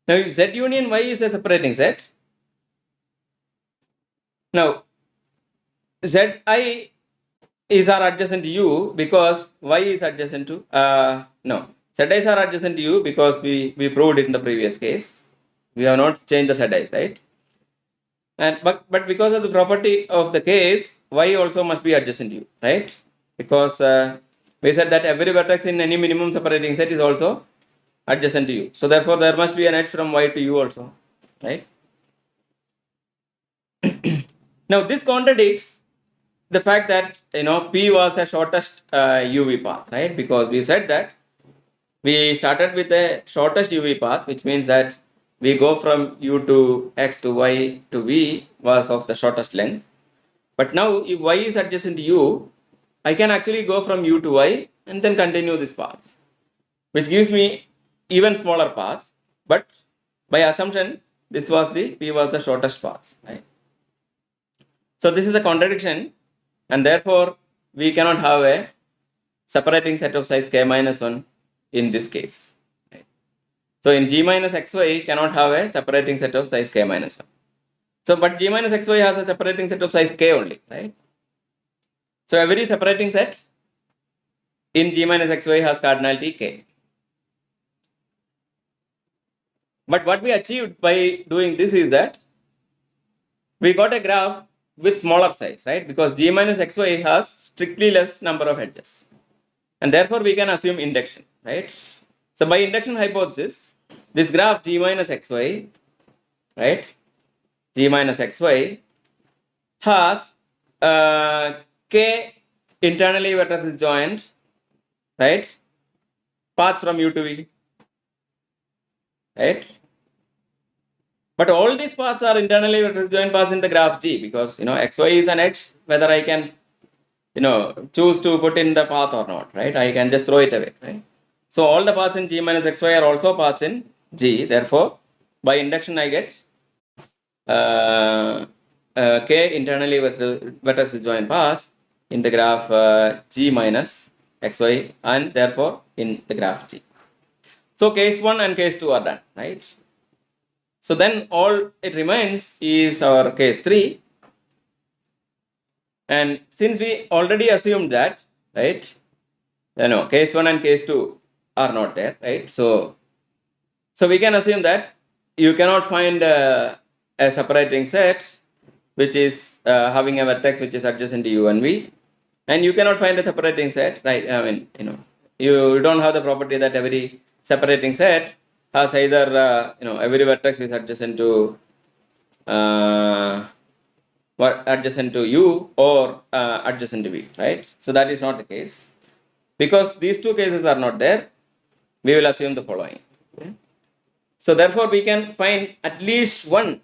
Now, if Z union Y is a separating set, now Zi is our adjacent to U because Y is adjacent to Zi's are adjacent to U because we proved it in the previous case. We have not changed the Zi's, right? And but because of the property of the case, Y also must be adjacent to U, right? Because we said that every vertex in any minimum separating set is also adjacent to U. So therefore, there must be an edge from Y to U also, right? Now this contradicts the fact that P was a shortest UV path, right? Because we said that we started with the shortest UV path, which means that we go from U to X to Y to V was of the shortest length. But now if Y is adjacent to U, I can actually go from U to Y and then continue this path, which gives me even smaller paths. But by assumption, this was the P was the shortest path, right? So this is a contradiction, and therefore we cannot have a separating set of size k minus 1 in this case. Right? So in G minus xy cannot have a separating set of size k minus 1. So but G minus xy has a separating set of size k only, right? So every separating set in G minus xy has cardinality k. But what we achieved by doing this is that we got a graph with smaller size, right? Because G minus xy has strictly less number of edges. And therefore we can assume induction, right? So by induction hypothesis, this graph G minus xy, right? G minus xy has k internally vertex disjoint, right? Paths from U to V, right? But all these paths are internally vertex disjoint paths in the graph G because xy is an edge, whether I can choose to put in the path or not, right? I can just throw it away, right? So all the paths in G minus xy are also paths in G. Therefore, by induction I get k internally vertex disjoint paths in the graph G minus xy and therefore in the graph G. So case 1 and case 2 are done, right? So then all it remains is our case 3. And since we already assumed that, right, case 1 and case 2 are not there, right? So we can assume that you cannot find a separating set which is having a vertex which is adjacent to U and V, and you cannot find a separating set, right? I mean, you don't have the property that every separating set has either every vertex is adjacent to adjacent to U or adjacent to V, right? So that is not the case. Because these two cases are not there, we will assume the following. Okay? So therefore, we can find at least one,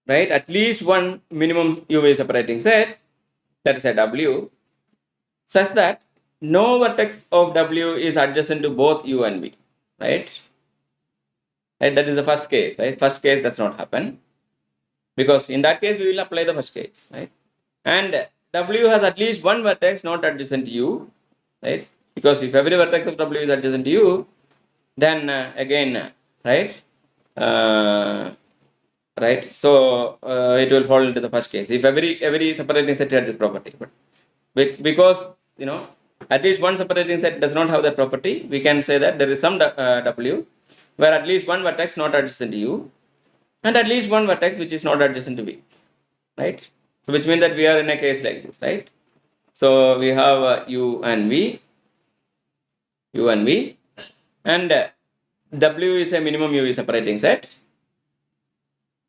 right? At least one minimum UV separating set, let us say W, such that no vertex of W is adjacent to both U and V, right? Right? That is the first case, right? First case does not happen because in that case we will apply the first case, right? And W has at least one vertex not adjacent to U, right? Because if every vertex of W is adjacent to U, then again, right? Right. So it will fall into the first case. If every separating set has this property, but because at least one separating set does not have that property, we can say that there is some W where at least one vertex not adjacent to U, and at least one vertex which is not adjacent to V, right? So which means that we are in a case like this, right? So we have U and V, and W is a minimum UV separating set,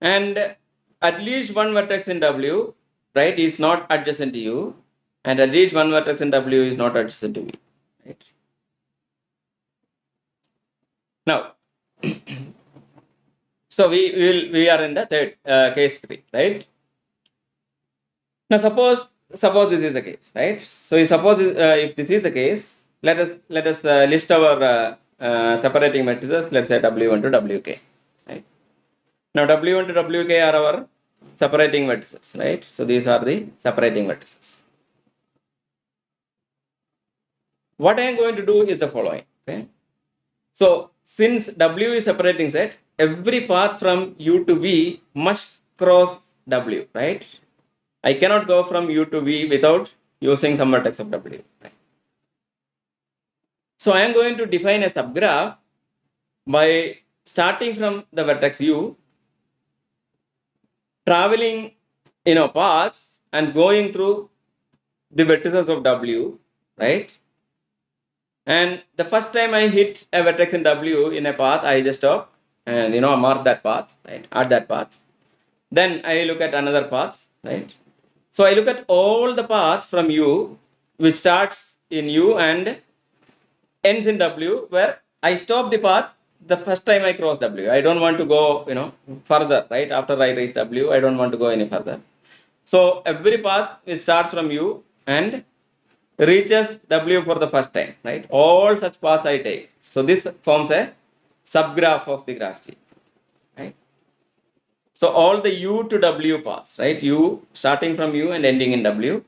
and at least one vertex in W, right, is not adjacent to U, and at least one vertex in W is not adjacent to V, right? Now, so we are in the third case 3, right? Now suppose this is the case, right? So suppose if this is the case, let us list our separating matrices. Let's say W1 to Wk, right? Now W1 to Wk are our separating vertices, right? So these are the separating vertices. What I am going to do is the following, okay? So since W is separating set, every path from U to V must cross W, right? I cannot go from U to V without using some vertex of W, right? So I am going to define a subgraph by starting from the vertex U, traveling paths and going through the vertices of W, right? And the first time I hit a vertex in W in a path, I just stop and mark that path, right? Add that path. Then I look at another path, right? So I look at all the paths from U, which starts in U and ends in W, where I stop the path the first time I cross W. I don't want to go, further, right? After I reach W, I don't want to go any further. So every path which starts from U and reaches W for the first time, right? All such paths I take. So this forms a subgraph of the graph G, right? So all the U to W paths, right? U starting from U and ending in W,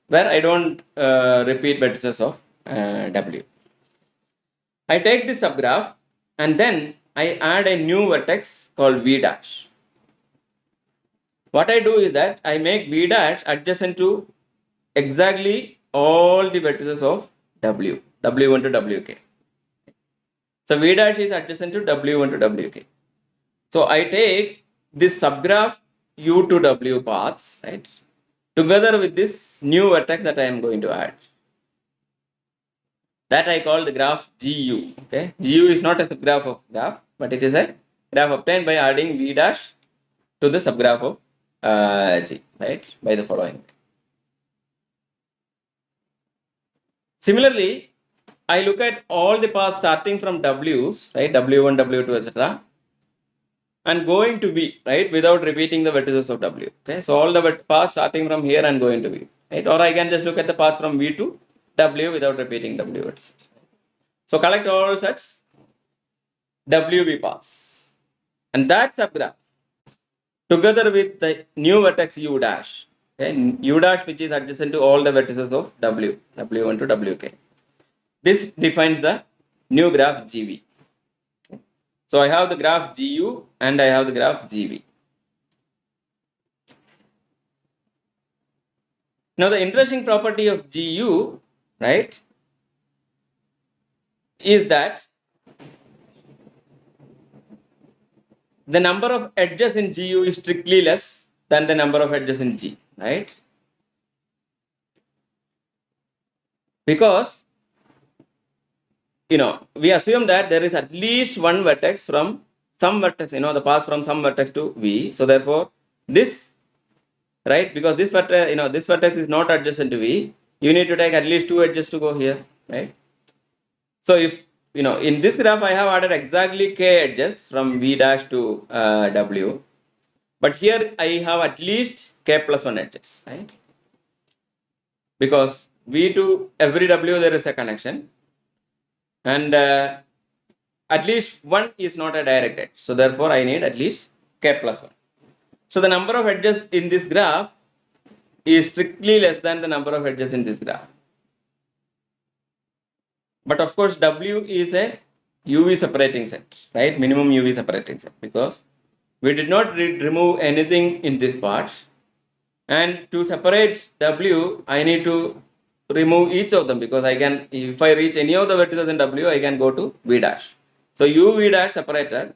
where I don't repeat vertices of W. I take this subgraph and then I add a new vertex called V dash. What I do is that I make V dash adjacent to exactly all the vertices of W, W1 to Wk. So V dash is adjacent to W1 to Wk. So I take this subgraph U to W paths, right, together with this new vertex that I am going to add. That I call the graph GU. Okay, GU is not a subgraph of graph, but it is a graph obtained by adding V dash to the subgraph of G, right, by the following. Similarly, I look at all the paths starting from W's, right, W1, W2, etc., and going to V, right, without repeating the vertices of W. Okay, so all the paths starting from here and going to V, right, or I can just look at the paths from V to W without repeating W vertices. So collect all such WV paths, and that subgraph together with the new vertex U dash, okay, U dash which is adjacent to all the vertices of W, W1 to Wk. This defines the new graph GV. So I have the graph GU and I have the graph GV. Now the interesting property of GU, right, is that the number of edges in GU is strictly less than the number of edges in G, right? Because we assume that there is at least one vertex from some vertex, the path from some vertex to V. So therefore, this, right, because this vertex, this vertex is not adjacent to V, you need to take at least two edges to go here, right? So if, in this graph, I have added exactly k edges from V dash to W, but here I have at least k plus 1 edges, right? Because V to every W there is a connection, and at least one is not a direct edge. So therefore, I need at least k plus 1. So the number of edges in this graph is strictly less than the number of edges in this graph. But of course, W is a UV separating set, right? Minimum UV separating set, because we did not remove anything in this part. And to separate W, I need to remove each of them, because I can, if I reach any of the vertices in W, I can go to V dash. So U V dash separated,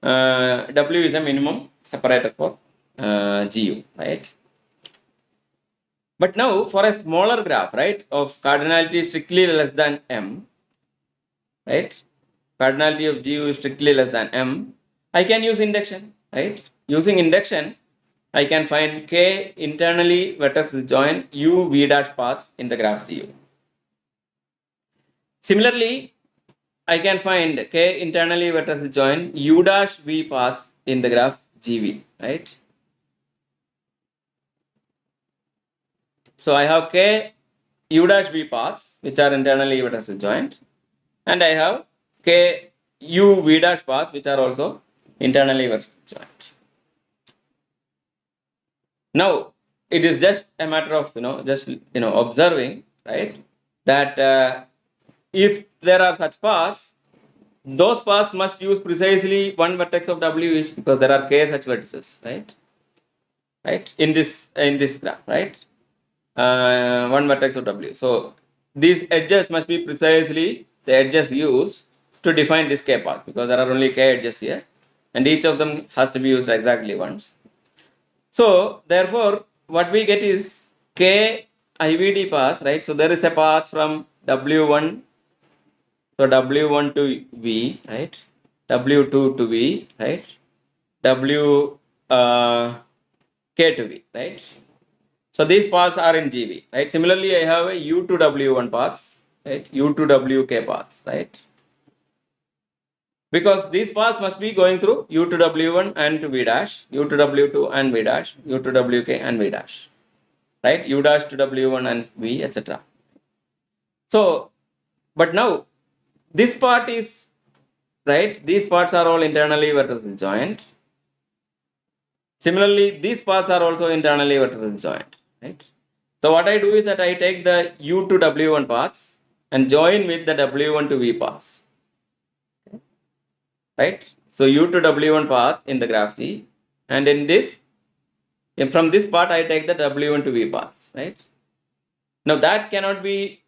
W is a minimum separator for GU, right? But now for a smaller graph, right, of cardinality strictly less than M, right? Cardinality of GU is strictly less than M. I can use induction, right? Using induction, I can find K internally vertex disjoint U V dash paths in the graph GU. Similarly, I can find K internally vertex disjoint U dash V paths in the graph GV, right? So I have K U dash V paths which are internally vertex disjoint, and I have K U V dash paths which are also internally vertex disjoint. Now it is just a matter of observing, right, that if there are such paths, those paths must use precisely one vertex of W each, because there are K such vertices, right, in this graph, right, one vertex of W. So these edges must be precisely the edges used to define this K path, because there are only K edges here, and each of them has to be used exactly once. So therefore, what we get is K IVD path, right? So there is a path from W1, so W1 to V, right? W2 to V, right? W K to V, right? So these paths are in GV, right? Similarly, I have a U to W1 paths, right? U to WK paths, right? Because these paths must be going through U to W1 and to V dash, U to W2 and V dash, U to WK and V dash, right? U dash to W1 and V, etc. So, but now this part is, right, these parts are all internally vertex disjoint. Similarly, these paths are also internally vertex disjoint, right? So what I do is that I take the U to W1 paths and join with the W1 to V paths, right? So U to W1 path in the graph C, and in this, from this part I take the W1 to V paths, right? Now that cannot be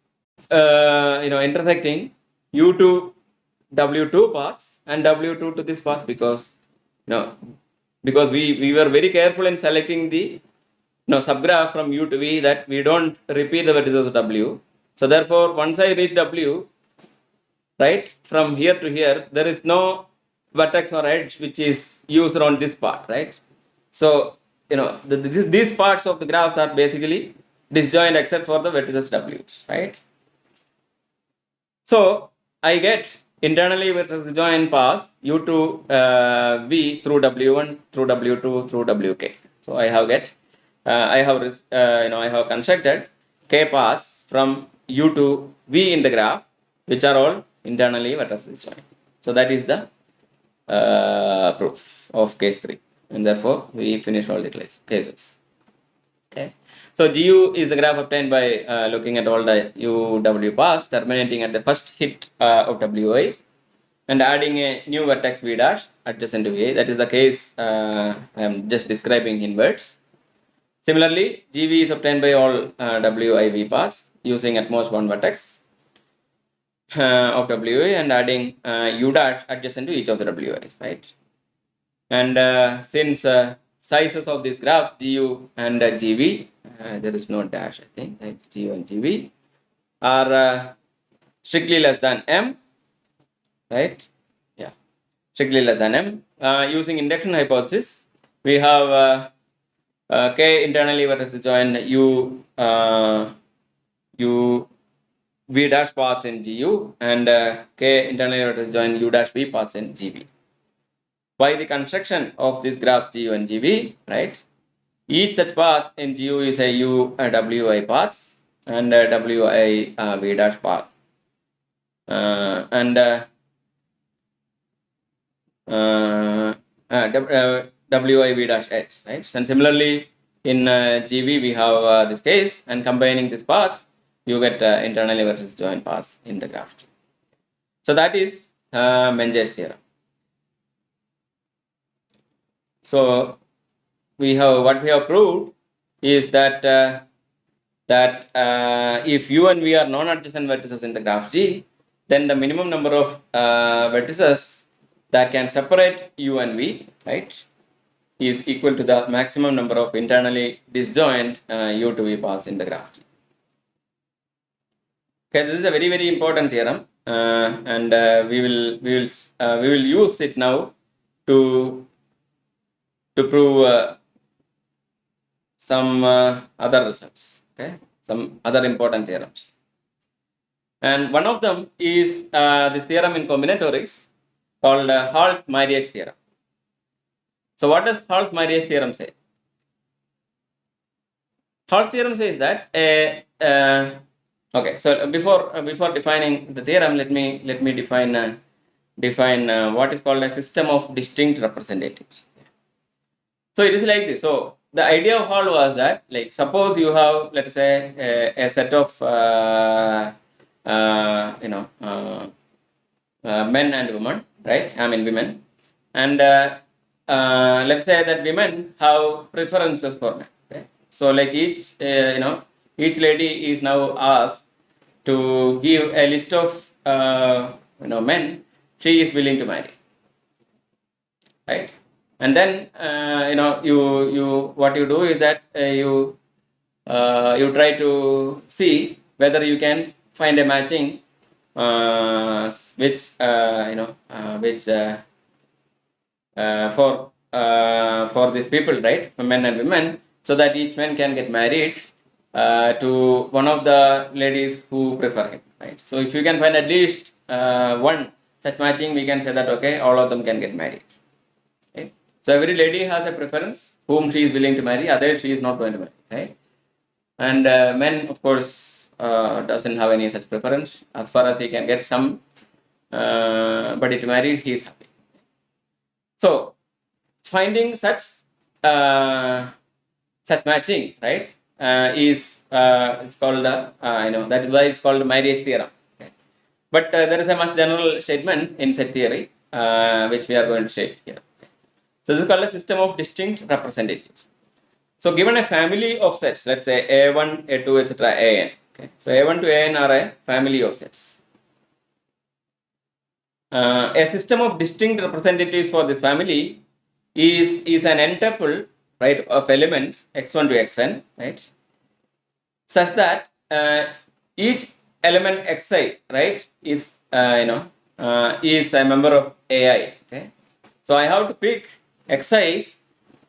intersecting U to W2 paths and W2 to this path, because because we were very careful in selecting the subgraph from U to V, that we don't repeat the vertices of W. So therefore, once I reach W, right, from here to here, there is no vertex or edge which is used around this part, right? So these parts of the graphs are basically disjoint except for the vertices W, right? So I get internally vertex disjoint paths U to V through W1 through W2 through WK. So I have constructed K paths from U to V in the graph, which are all internally vertex disjoint. So that is the proof of case 3, and therefore we finish all the cases. Okay. So GU is the graph obtained by looking at all the UW paths terminating at the first hit of WI and adding a new vertex V dash adjacent to VI. That is the case I am just describing in words. Similarly, GV is obtained by all WIV paths using at most one vertex of WI and adding U dash adjacent to each of the WIs, right? And since sizes of these graphs GU and GV, there is no dash, I think, right? GU and GV are strictly less than M, right? Yeah, strictly less than M. Using induction hypothesis, we have K internally vertex disjoint U V dash paths in GU and K internally vertex disjoint U dash V paths in GV. By the construction of these graphs GU and GV, right? Each such path in GU is a WI paths and WI V dash path. WI V dash H, right? And similarly, in GV, we have this case, and combining these paths, you get internally disjoint paths in the graph G. So that is Menger's theorem. So what we have proved is that if U and V are non-adjacent vertices in the graph G, then the minimum number of vertices that can separate U and V, right, is equal to the maximum number of internally disjoint U to V paths in the graph G. Okay, this is a very, very important theorem, and we will use it now to prove some other results. Okay, some other important theorems, and one of them is this theorem in combinatorics called Hall's Mariage theorem. So, what does Hall's Mariage theorem say? Hall's theorem says that okay. So before defining the theorem, let me define what is called a system of distinct representatives. So it is like this. So the idea of Hall was that, like, suppose you have, let us say, a set of men and women, right? I mean women, and let's say that women have preferences for men. Okay? So like each each lady is now asked to give a list of men she is willing to marry, right? And then you what you do is that you try to see whether you can find a matching which for these people, right, men and women, so that each man can get married to one of the ladies who prefer him, right? So if you can find at least one such matching, we can say that okay, all of them can get married. Right? So every lady has a preference whom she is willing to marry, others she is not going to marry, right? And men, of course, doesn't have any such preference. As far as he can get some body to marry, he is happy. So finding such matching, right, is it's called that is why it's called Mariage theorem. Okay. But there is a much general statement in set theory which we are going to state here. So this is called a system of distinct representatives. So given a family of sets, let's say A1, A2, etc., AN. Okay. So A1 to AN are a family of sets. A system of distinct representatives for this family is an n-tuple, right, of elements x1 to xn, right, such that each element xi, right, is is a member of AI. Okay, so I have to pick xi's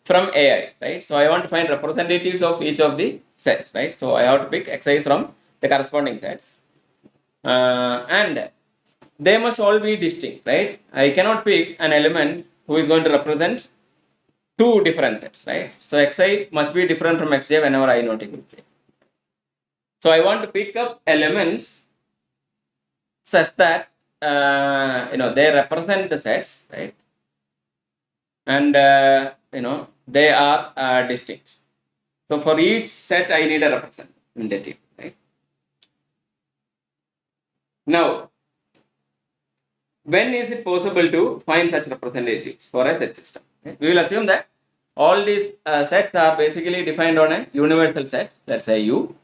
from AI, right? So I want to find representatives of each of the sets, right? So I have to pick xi's from the corresponding sets, and they must all be distinct, right? I cannot pick an element who is going to represent two different sets, right? So xi must be different from xj whenever I not equal to j. So I want to pick up elements such that they represent the sets, right? And they are distinct. So for each set I need a representative, right? Now, when is it possible to find such representatives for a set system? Okay? We will assume that all these sets are basically defined on a universal set, let's say U,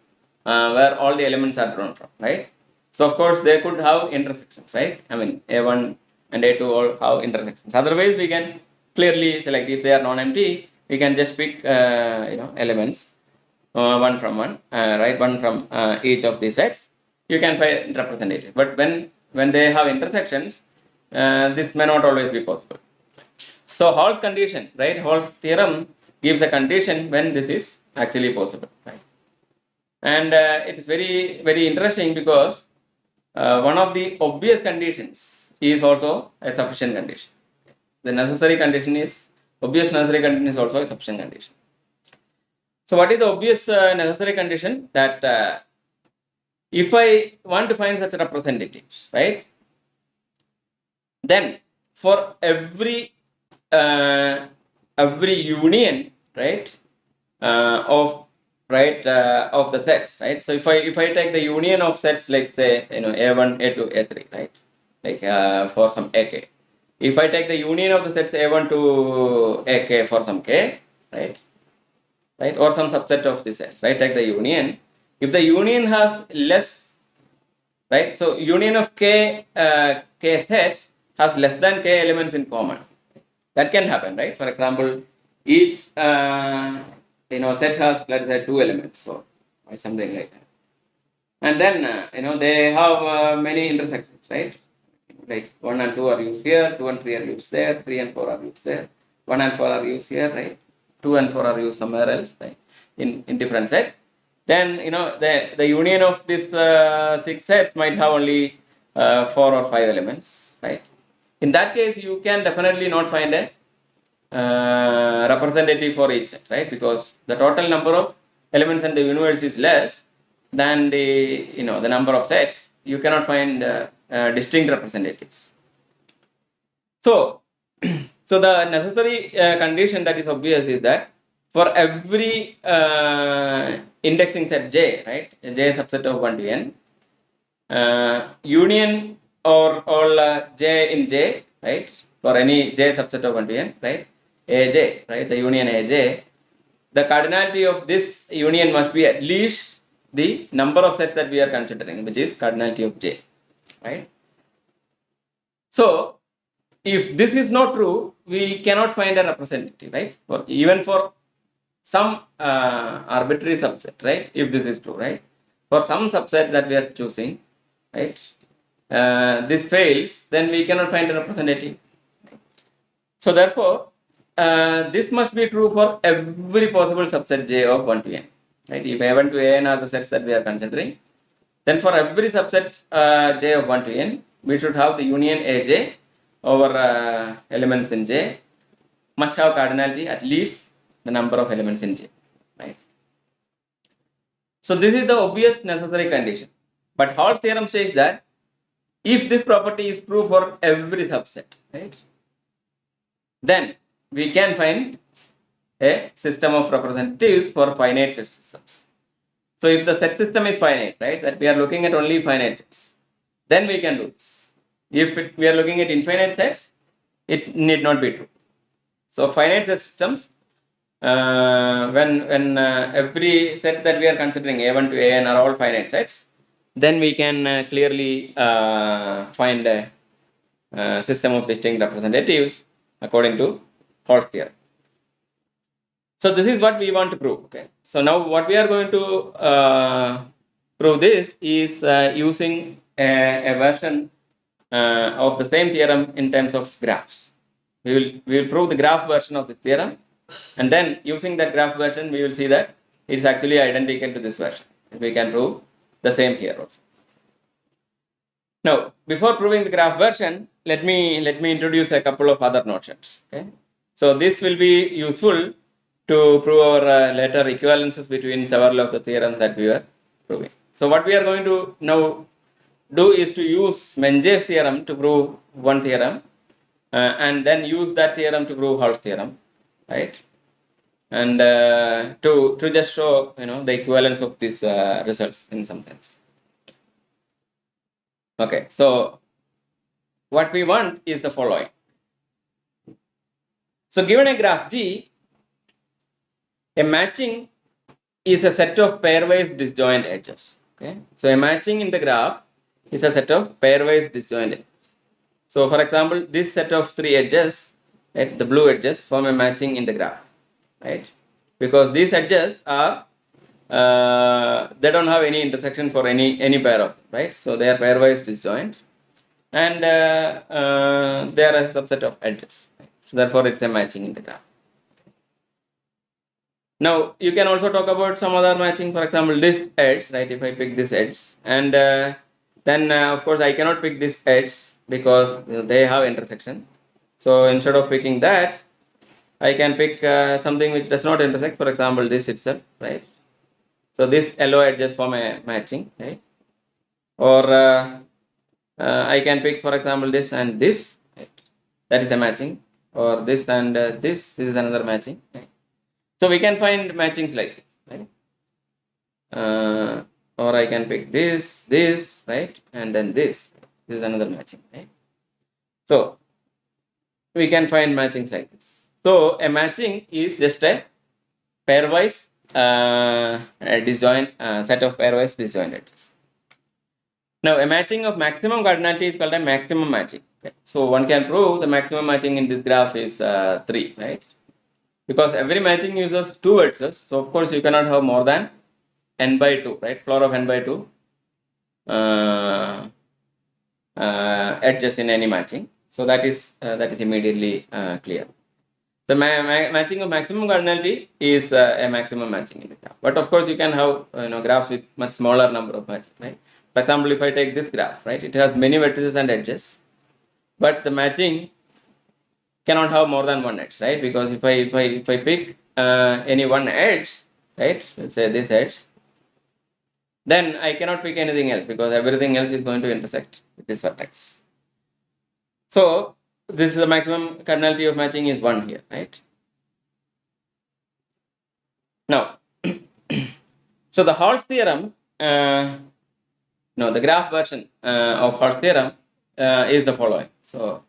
where all the elements are drawn from, right? So of course they could have intersections, right? I mean A1 and A2 all have intersections. Otherwise we can clearly select, if they are non-empty, we can just pick elements one from one, right? One from each of the sets. You can find representative. But when they have intersections, this may not always be possible. So Hall's condition, right? Hall's theorem gives a condition when this is actually possible, right? And it is very, very interesting because one of the obvious conditions is also a sufficient condition. The necessary condition is obvious necessary condition is also a sufficient condition. So what is the obvious necessary condition? That if I want to find such representatives, right, then for every union, right, of right, of the sets, right? So if I take the union of sets, like say, a1, a2, a3, right, like for some ak. If I take the union of the sets a1 to ak for some k, right, or some subset of the sets, right, take the union. If the union has less, right, so union of k sets has less than k elements in common. That can happen, right? For example, each set has, let's say, 2 elements, so or something like that. And then they have many intersections, right? Like 1 and 2 are used here, 2 and 3 are used there, 3 and 4 are used there, 1 and 4 are used here, right? 2 and 4 are used somewhere else, right? In different sets. Then the union of these 6 sets might have only 4 or 5 elements, right? In that case, you can definitely not find a representative for each set, right? Because the total number of elements in the universe is less than the number of sets. You cannot find distinct representatives. So, so the necessary condition that is obvious is that for every indexing set J, right, J subset of 1 to n, union or all J in J, right, for any J subset of 1 to n, right, Aj, right, the union Aj, the cardinality of this union must be at least the number of sets that we are considering, which is cardinality of J, right. So, if this is not true, we cannot find a representative, right, even for some arbitrary subset, right, if this is true, right, for some subset that we are choosing, right, this fails, then we cannot find a representative. So therefore, this must be true for every possible subset J of 1 to n. Right? If a1 to an are the sets that we are considering, then for every subset J of 1 to n, we should have the union Aj over elements in J must have cardinality at least the number of elements in J. Right? So this is the obvious necessary condition. But Hall's theorem says that if this property is true for every subset, right, then we can find a system of representatives for finite set systems. So if the set system is finite, right, that we are looking at only finite sets, then we can do this. If we are looking at infinite sets, it need not be true. So finite set systems, when every set that we are considering a1 to an are all finite sets, then we can clearly find a system of distinct representatives according to Hall's theorem. So this is what we want to prove. Okay. So now what we are going to prove this is using a version of the same theorem in terms of graphs. We will prove the graph version of the theorem, and then using that graph version, we will see that it is actually identical to this version. We can prove the same here also. Now, before proving the graph version, let me introduce a couple of other notions. Okay. So this will be useful to prove our later equivalences between several of the theorems that we were proving. So what we are going to now do is to use Menger's theorem to prove one theorem, and then use that theorem to prove Hall's theorem, right? And to just show the equivalence of these results in some sense. Okay, so what we want is the following. So given a graph G, a matching is a set of pairwise disjoint edges. Okay, so a matching in the graph is a set of pairwise disjoint edges. So for example, this set of 3 edges, the blue edges, form a matching in the graph, right? Because these edges are they don't have any intersection for any pair of them, right? So they are pairwise disjoint, and they are a subset of edges. Right? So therefore, it's a matching in the graph. Now you can also talk about some other matching. For example, this edge, right? If I pick this edge, and then of course I cannot pick this edge because they have intersection. So instead of picking that, I can pick something which does not intersect. For example, this itself, right? So this yellow edges form a matching, right? Or I can pick, for example, this and this, right? That is a matching. Or this and this is another matching. Right? So we can find matchings like this, right? or I can pick this, right, and then this. This is another matching, right? So we can find matchings like this. So a matching is just a pairwise a disjoint set of pairwise disjoint edges. Now, a matching of maximum cardinality is called a maximum matching. Okay. So one can prove the maximum matching in this graph is 3, right? Because every matching uses 2 vertices. So of course you cannot have more than n by 2, right? Floor of n by 2 edges in any matching. So that is immediately clear. The matching of maximum cardinality is a maximum matching in the graph. But of course, you can have graphs with much smaller number of matching, right? For example, if I take this graph, right, it has many vertices and edges, but the matching cannot have more than one edge, right? Because if I pick any one edge, right, let's say this edge, then I cannot pick anything else because everything else is going to intersect with this vertex. So this is the maximum cardinality of matching is 1 here, right? Now, so the Hall's theorem, the graph version of Hall's theorem is the following. So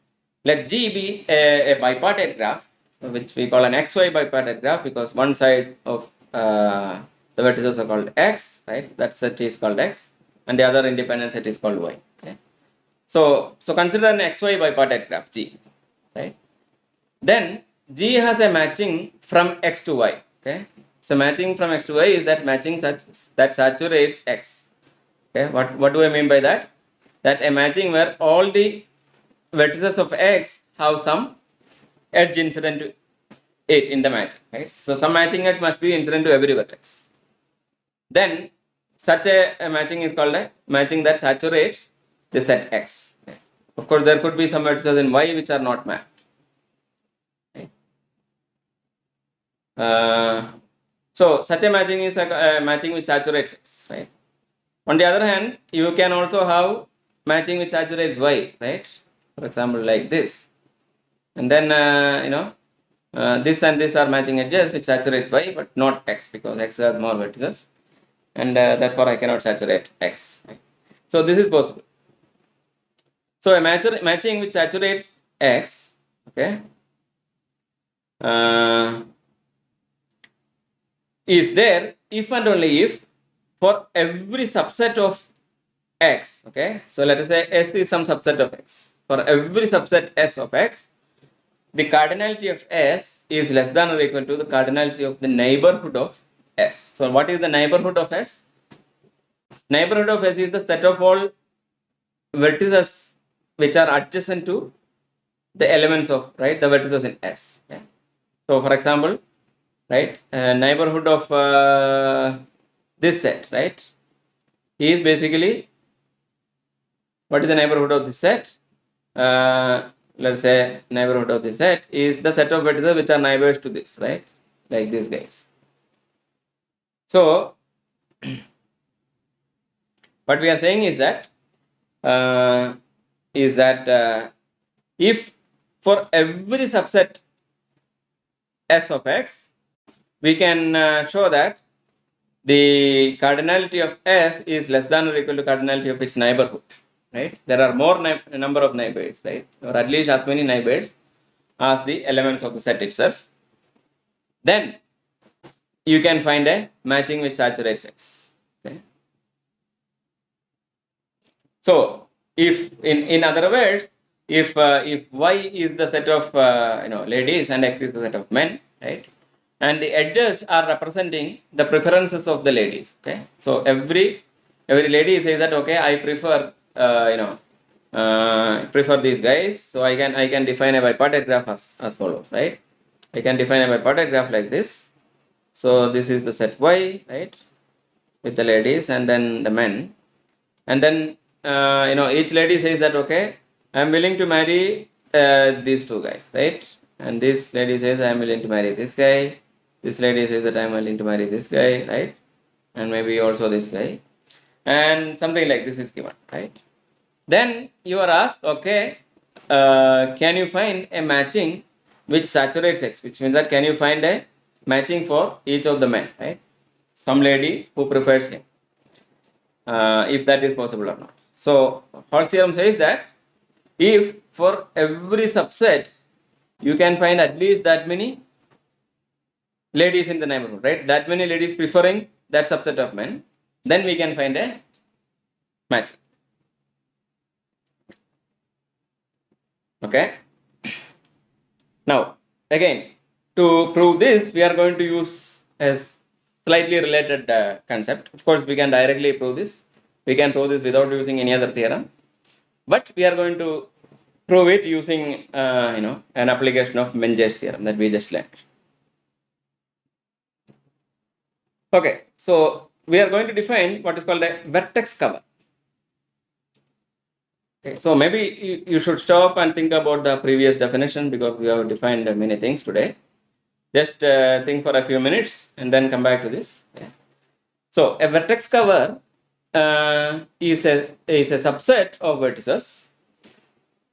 let G be a bipartite graph, which we call an XY bipartite graph because one side of the vertices are called X, right? That set is called X, and the other independent set is called Y. Okay. So consider an XY bipartite graph G, right? Then G has a matching from X to Y. Okay. So matching from X to Y is that matching that saturates X. Okay. What do I mean by that? That a matching where all the vertices of X have some edge incident to it in the matching, right? So some matching edge must be incident to every vertex. Then such a matching is called a matching that saturates the set X. Okay. Of course, there could be some vertices in Y which are not mapped. Okay. So such a matching is a matching which saturates X, right? On the other hand, you can also have matching which saturates Y, right? For example, like this. And then, this and this are matching edges which saturates Y, but not X because X has more vertices. And therefore, I cannot saturate X. Right? So this is possible. So a matching which saturates X, okay, is there if and only if for every subset of X, okay. So let us say S is some subset of X. For every subset S of X, the cardinality of S is less than or equal to the cardinality of the neighborhood of S. So what is the neighborhood of S? Neighborhood of S is the set of all vertices which are adjacent to the elements of, right, the vertices in S. Okay? So for example, right, neighborhood of this set, right, is basically, what is the neighborhood of this set? Let's say neighborhood of this set is the set of vertices which are neighbors to this, right, like these guys. So what we are saying is that if for every subset S of X, we can show that the cardinality of S is less than or equal to cardinality of its neighborhood, right? There are more number of neighbors, right, or at least as many neighbors as the elements of the set itself. Then you can find a matching which saturates X. Okay? So if in other words, if Y is the set of ladies and X is the set of men, right, and the edges are representing the preferences of the ladies. Okay, so every lady says that okay, I prefer prefer these guys. So I can define a bipartite graph as follows, right? I can define a bipartite graph like this. So this is the set Y, right, with the ladies and then the men, and then each lady says that okay, I am willing to marry these two guys, right, and this lady says I am willing to marry this guy, this lady says that I am willing to marry this guy, right, and maybe also this guy, and something like this is given, right. Then you are asked, okay, can you find a matching which saturates X, which means that can you find a matching for each of the men, right? some lady who prefers him, if that is possible or not. So Hall's theorem says that if for every subset you can find at least that many ladies in the neighborhood, right? That many ladies preferring that subset of men, then we can find a match. Okay. Now, again, to prove this, we are going to use a slightly related concept. Of course, we can directly prove this. We can prove this without using any other theorem. But we are going to prove it using, an application of Menger's theorem that we just learned. Okay, so we are going to define what is called a vertex cover. Okay, so maybe you should stop and think about the previous definition because we have defined many things today. Just think for a few minutes and then come back to this. Okay. So a vertex cover is a subset of vertices,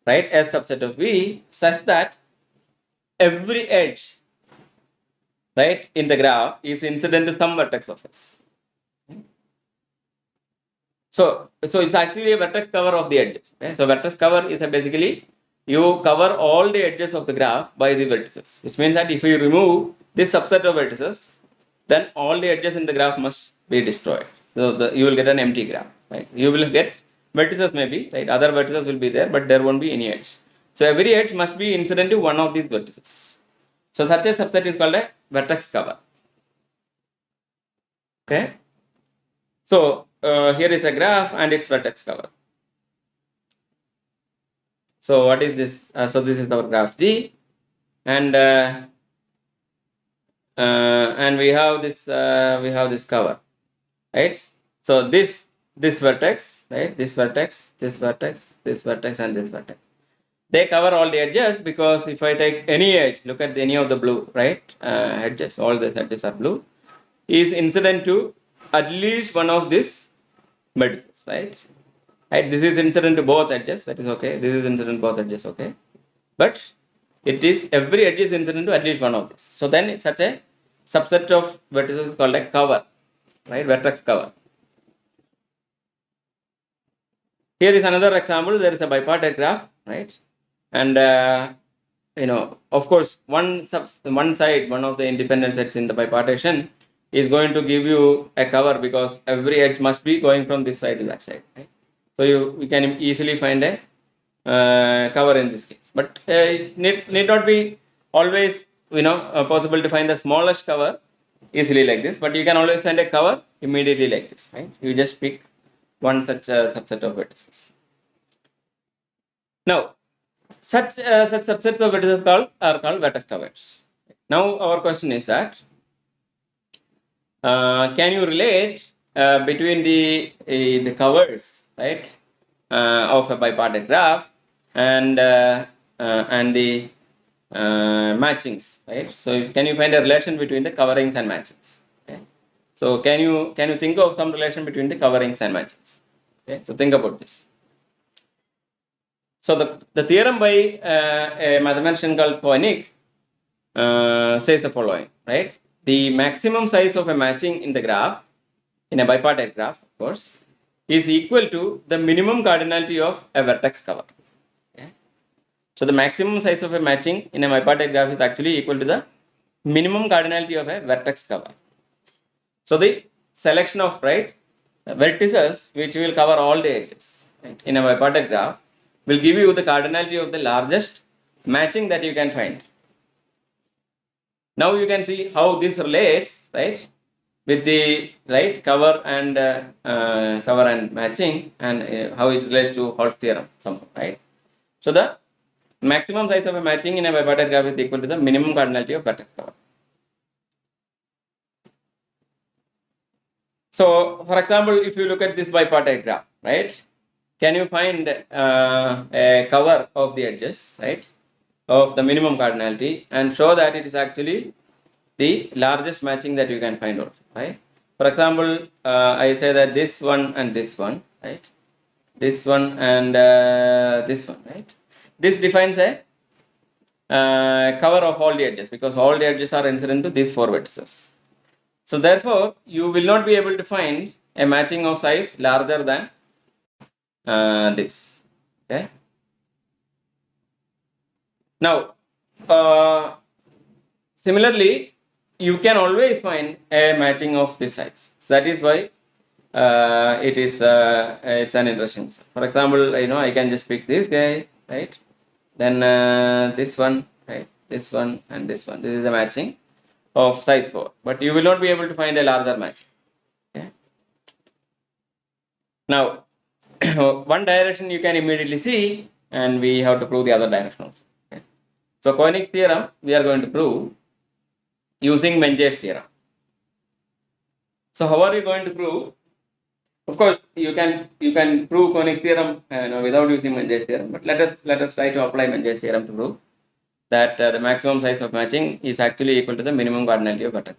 right? A subset of V such that every edge, right, in the graph is incident to some vertex of S. So it's actually a vertex cover of the edges. Okay? So vertex cover is basically you cover all the edges of the graph by the vertices, which means that if you remove this subset of vertices, then all the edges in the graph must be destroyed. So you will get an empty graph. Right? You will get vertices maybe, right? Other vertices will be there, but there won't be any edge. So every edge must be incident to one of these vertices. So such a subset is called a vertex cover. Okay. So here is a graph and its vertex cover. So what is this? So this is our graph G, and we have this cover, right? So this vertex, right? This vertex, this vertex, this vertex, and this vertex. They cover all the edges because if I take any edge, look at any of the blue, right? Edges, all the edges are blue, is incident to at least one of these vertices, right? Right, this is incident to both edges, that is okay. This is incident to both edges, okay. But it is every edge is incident to at least one of these. So then it's such a subset of vertices is called a cover, right? Vertex cover. Here is another example. There is a bipartite graph, right? And of course, one side, one of the independent sets in the bipartition is going to give you a cover because every edge must be going from this side to that side, right? So we can easily find a cover in this case, but it need not be always possible to find the smallest cover easily like this, but you can always find a cover immediately like this, right? You just pick one such subset of vertices. Now such subsets of vertices are called vertex covers. Now our question is that can you relate between the covers, right, of a bipartite graph and the matchings, right? So can you find a relation between the coverings and matchings? Okay. So can you think of some relation between the coverings and matchings? Okay. So think about this. So the theorem by a mathematician called Koenig says the following, right? The maximum size of a matching in the graph, in a bipartite graph, of course, is equal to the minimum cardinality of a vertex cover. Okay. So the maximum size of a matching in a bipartite graph is actually equal to the minimum cardinality of a vertex cover. So the selection of vertices which will cover all the edges, right, in a bipartite graph will give you the cardinality of the largest matching that you can find. Now you can see how this relates, right, with the cover and matching, and how it relates to Hall's theorem somehow, right? So the maximum size of a matching in a bipartite graph is equal to the minimum cardinality of vertex cover. So for example, if you look at this bipartite graph, right, can you find a cover of the edges, right, of the minimum cardinality and show that it is actually the largest matching that you can find out, right? For example, I say that this one and this one, right? This one and this one, right? This defines a cover of all the edges because all the edges are incident to these four vertices. So therefore, you will not be able to find a matching of size larger than this. Okay. Now, similarly, you can always find a matching of this size. So that is why it's an interesting. For example, I can just pick this guy, right? Then this one, right? This one and this one. This is a matching of size 4, but you will not be able to find a larger matching. Okay. Now, one direction you can immediately see, and we have to prove the other direction also. Okay. So Koenig's theorem we are going to prove using Menger's theorem. So how are you going to prove? Of course, you can prove Koenig's theorem without using Menger's theorem, but let us try to apply Menger's theorem to prove that the maximum size of matching is actually equal to the minimum cardinality of vertex.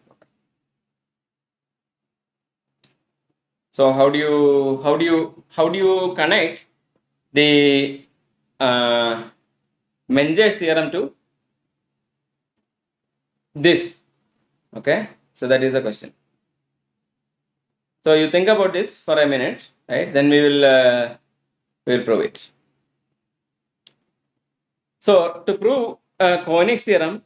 So how do you connect the Menger's theorem to this? Okay, so that is the question. So you think about this for a minute, right? Then we will prove it. So to prove Koenig's theorem,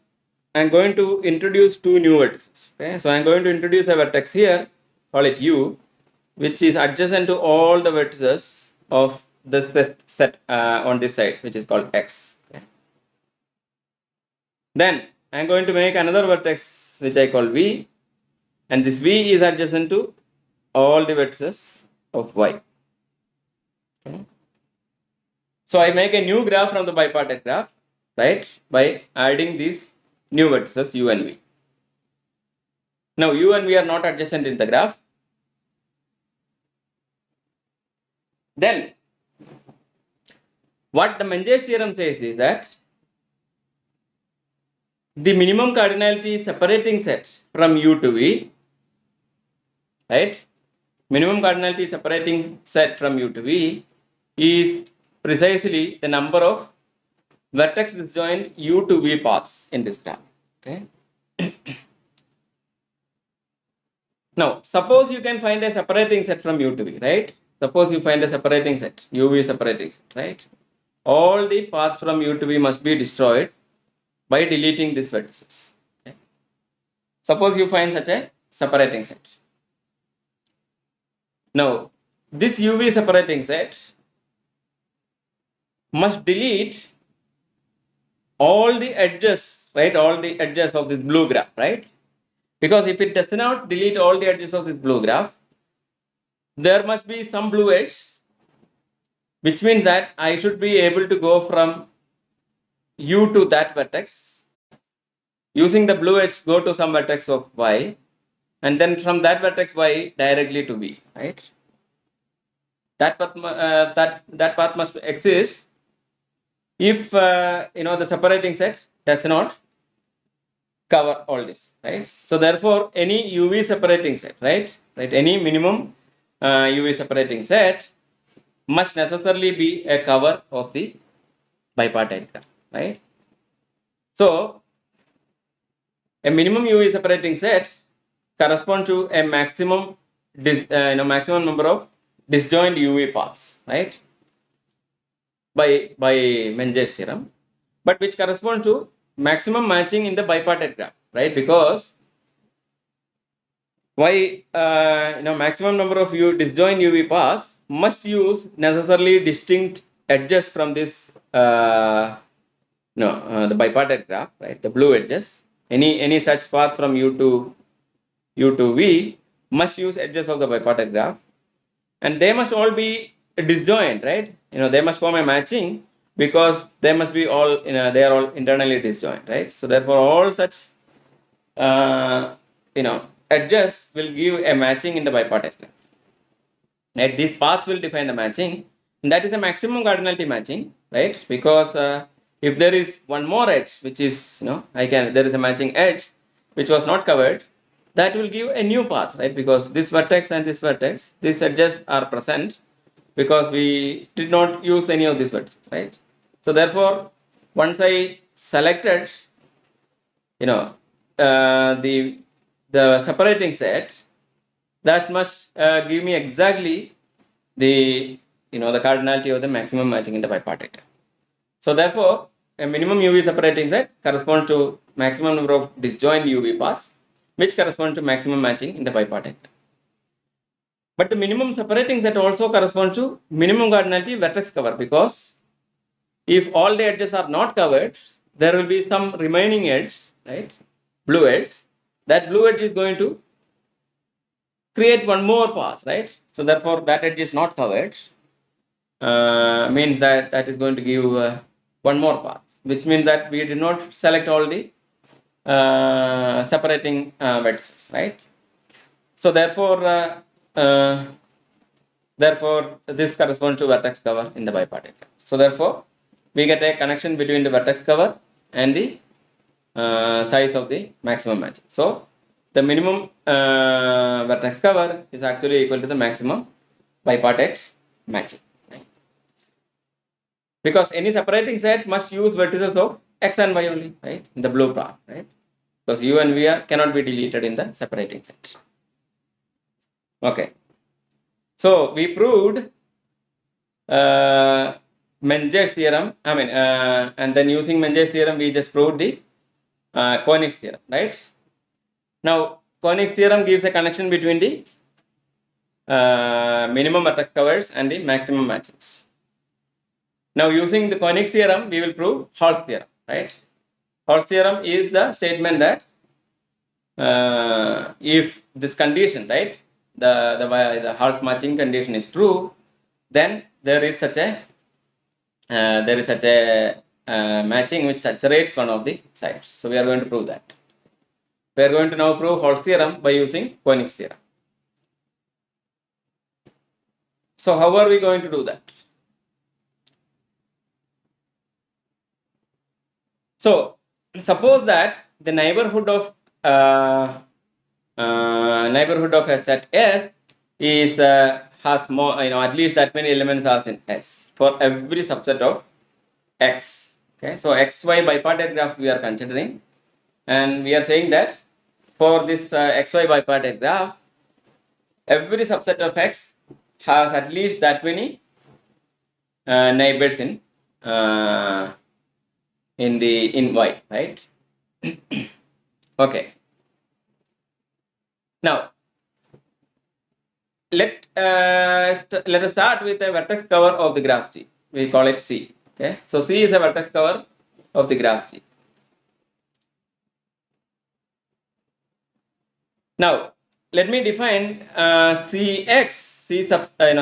I'm going to introduce two new vertices. Okay, so I'm going to introduce a vertex here, call it U, which is adjacent to all the vertices of the set on this side, which is called X. Okay. Then I'm going to make another vertex which I call V, and this V is adjacent to all the vertices of Y. Okay. So I make a new graph from the bipartite graph, right, by adding these new vertices U and V. Now U and V are not adjacent in the graph. Then what the Menger's theorem says is that the minimum cardinality separating set from U to V, right? Minimum cardinality separating set from U to V is precisely the number of vertex disjoint U to V paths in this graph. Okay. Now, suppose you can find a separating set from U to V, right? Suppose you find a separating set, UV separating set, right? All the paths from U to V must be destroyed by deleting these vertices. Okay. Suppose you find such a separating set. Now, this UV separating set must delete all the edges, right? All the edges of this blue graph, right? Because if it does not delete all the edges of this blue graph, there must be some blue edge, which means that I should be able to go from U to that vertex. Using the blue edge, go to some vertex of Y, and then from that vertex Y directly to V, right? That path must exist if the separating set does not cover all this, right? So therefore, any UV separating set, right? Any minimum UV separating set must necessarily be a cover of the bipartite graph, right? So a minimum UV separating set corresponds to a maximum number of disjoint UV paths, right? By Menger's theorem, but which corresponds to maximum matching in the bipartite graph, right? Because why maximum number of disjoint UV paths must use necessarily distinct edges from this the bipartite graph, right? The blue edges. Any such path from U to V must use edges of the bipartite graph, and they must all be disjoint, right? They must form a matching because they must be all they are all internally disjoint, right? So therefore, all such edges will give a matching in the bipartite graph. Right? These paths will define the matching, and that is a maximum cardinality matching, right? Because if there is one more edge, which is there is a matching edge which was not covered, that will give a new path, right? Because this vertex and this vertex, these edges are present because we did not use any of these vertices, right? So therefore, once I selected the the separating set, that must give me exactly the the cardinality of the maximum matching in the bipartite. So therefore, a minimum UV separating set corresponds to maximum number of disjoint UV paths, which correspond to maximum matching in the bipartite. But the minimum separating set also corresponds to minimum cardinality vertex cover, because if all the edges are not covered, there will be some remaining edge, right? Blue edge. That blue edge is going to create one more path, right? So therefore, that edge is not covered. Means that is going to give one more path, which means that we did not select all the separating vertices, right? So therefore this corresponds to vertex cover in the bipartite. So therefore, we get a connection between the vertex cover and the size of the maximum matching. So the minimum vertex cover is actually equal to the maximum bipartite matching. Because any separating set must use vertices of x and y only, right? In the blue part, right? Because u and v cannot be deleted in the separating set. Okay. So we proved Menger's theorem. And then using Menger's theorem, we just proved the Koenig's theorem, right? Now, Koenig's theorem gives a connection between the minimum vertex covers and the maximum matches. Now, using the Koenig theorem, we will prove Hall's theorem, right? Hall's theorem is the statement that if this condition, right, the Hall's matching condition is true, then there is such a matching which saturates one of the sides. So we are going to prove that. We are going to now prove Hall's theorem by using Koenig's theorem. So how are we going to do that? So suppose that the neighborhood of a set S is has more, at least that many elements as in S for every subset of X. Okay, so XY bipartite graph we are considering, and we are saying that for this XY bipartite graph, every subset of X has at least that many neighbors in Y, right? Okay. Now let us start with a vertex cover of the graph G. We call it C. Okay, so C is a vertex cover of the graph G. Now let me define Cx,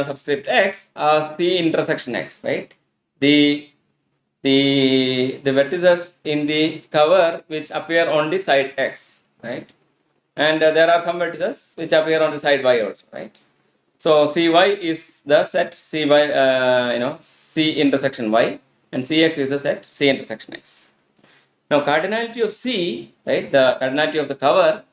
subscript X as the intersection X, right? The vertices in the cover which appear on the side X, right? And there are some vertices which appear on the side Y also, right? So Cy is the set Cy, C intersection Y, and Cx is the set C intersection X. Now cardinality of C, right, the cardinality of the cover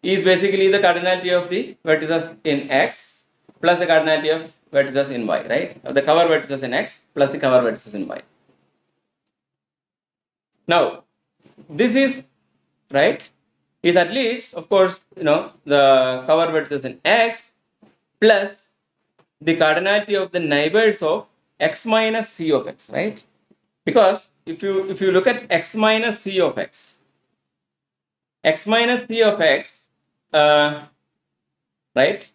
is basically the cardinality of the vertices in X plus the cardinality of vertices in Y, right? The cover vertices in X plus the cover vertices in Y. Now this is, right, is at least, of course, the cover vertices in X plus the cardinality of the neighbors of X minus C of X, right? Because if you look at X minus C of X, X minus C of X, right?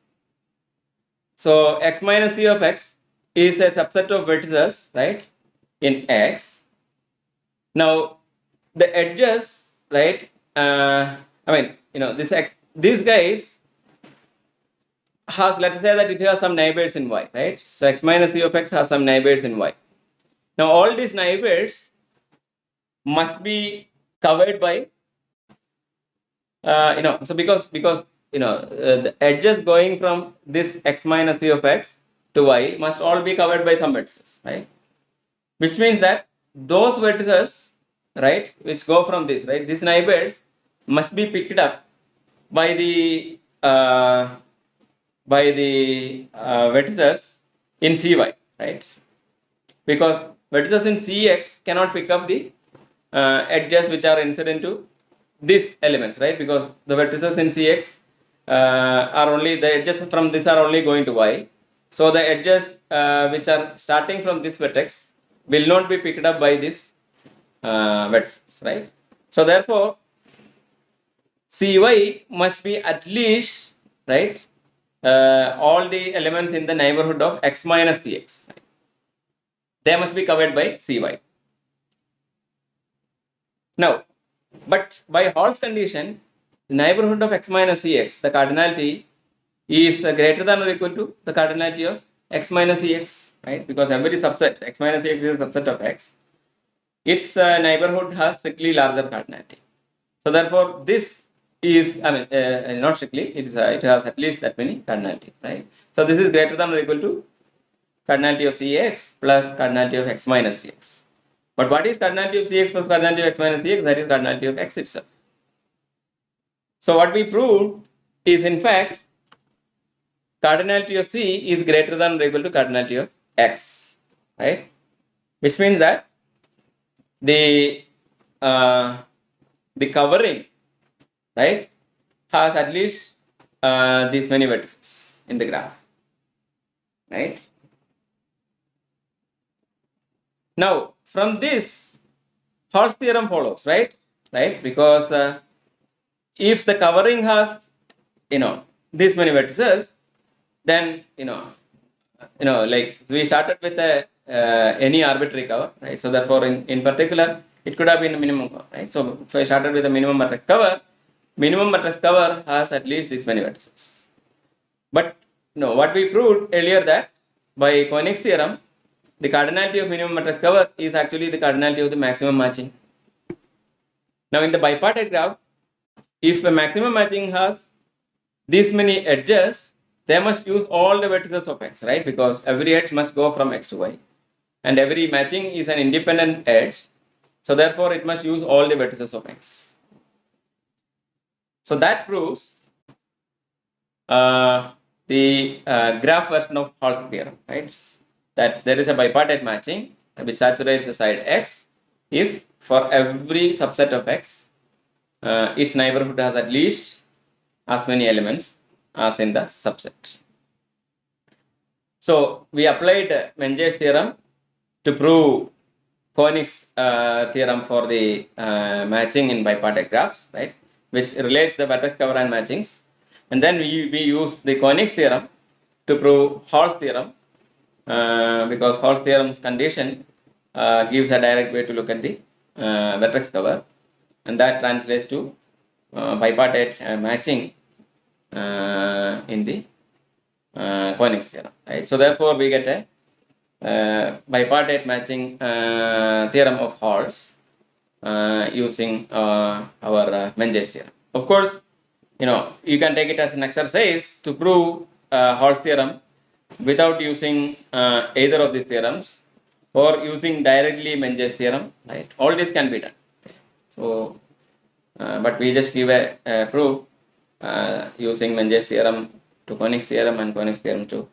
So X minus C of X is a subset of vertices, right, in X. Now the edges, right? These guys has, let's say that it has some neighbors in Y, right? So X minus C of X has some neighbors in Y. Now all these neighbors must be covered by, so because the edges going from this X minus C of X to Y must all be covered by some vertices, right? Which means that those vertices, right, which go from this, right, these neighbors must be picked up by the vertices in Cy, right? Because vertices in Cx cannot pick up the edges which are incident to these elements, right? Because the vertices in Cx are only, the edges from this are only going to y. So the edges which are starting from this vertex will not be picked up by this vertices, right? So therefore, Cy must be at least, right, all the elements in the neighborhood of x minus Cx. They must be covered by Cy. Now, but by Hall's condition, the neighborhood of x minus Cx, the cardinality is greater than or equal to the cardinality of x minus Ex, right? Because every subset, x minus Ex is a subset of x. Its neighborhood has strictly larger cardinality. So therefore, this is, I mean, not strictly, it has at least that many cardinality, right? So this is greater than or equal to cardinality of Cx plus cardinality of x minus Cx. But what is cardinality of Cx plus cardinality of x minus Cx? That is cardinality of x itself. So what we proved is, in fact, cardinality of C is greater than or equal to cardinality of X, right? Which means that the uh, the covering, right, has at least these many vertices in the graph, right? Now, from this, Hall's theorem follows, right? Right, because if the covering has, these many vertices, then like we started with a any arbitrary cover, right? So therefore, in particular, it could have been a minimum cover, right? So if I started with a minimum matrix cover has at least this many vertices. But what we proved earlier, that by Koenig's theorem, the cardinality of minimum matrix cover is actually the cardinality of the maximum matching. Now in the bipartite graph, if a maximum matching has these many edges, they must use all the vertices of x, right? Because every edge must go from x to y. And every matching is an independent edge. So therefore, it must use all the vertices of x. So that proves the graph version of Hall's theorem, right? That there is a bipartite matching which saturates the side x if for every subset of x, its neighborhood has at least as many elements as in the subset. So we applied Menger's theorem to prove Koenig's theorem for the matching in bipartite graphs, right, which relates the vertex cover and matchings. And then we use the Koenig's theorem to prove Hall's theorem, because Hall's theorem's condition gives a direct way to look at the vertex cover, and that translates to bipartite matching in the Koenig's theorem, right? So therefore, we get a bipartite matching theorem of Hall's using our Menger's theorem. Of course, you can take it as an exercise to prove Hall's theorem without using either of these theorems, or using directly Menger's theorem, right? All this can be done. So, but we just give a proof using Menger's theorem to Koenig's theorem and Koenig's theorem to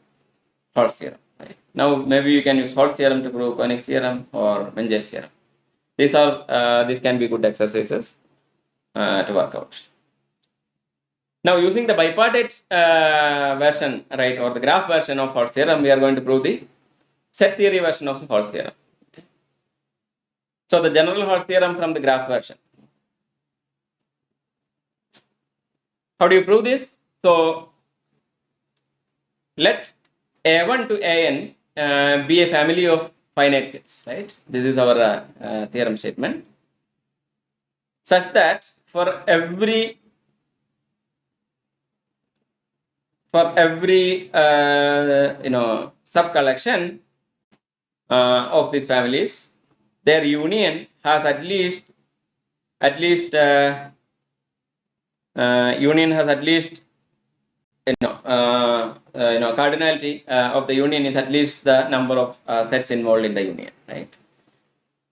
Hall's theorem. Right? Now, maybe you can use Hall's theorem to prove Koenig's theorem or Menger's theorem. These can be good exercises to work out. Now, using the bipartite version, right, or the graph version of Hall's theorem, we are going to prove the set theory version of the Hall's theorem. So, the general Hall's theorem from the graph version. How do you prove this? So, let A1 to AN be a family of finite sets, right? This is our theorem statement. Such that for every sub collection of these families, their union has at least cardinality of the union is at least the number of sets involved in the union, right?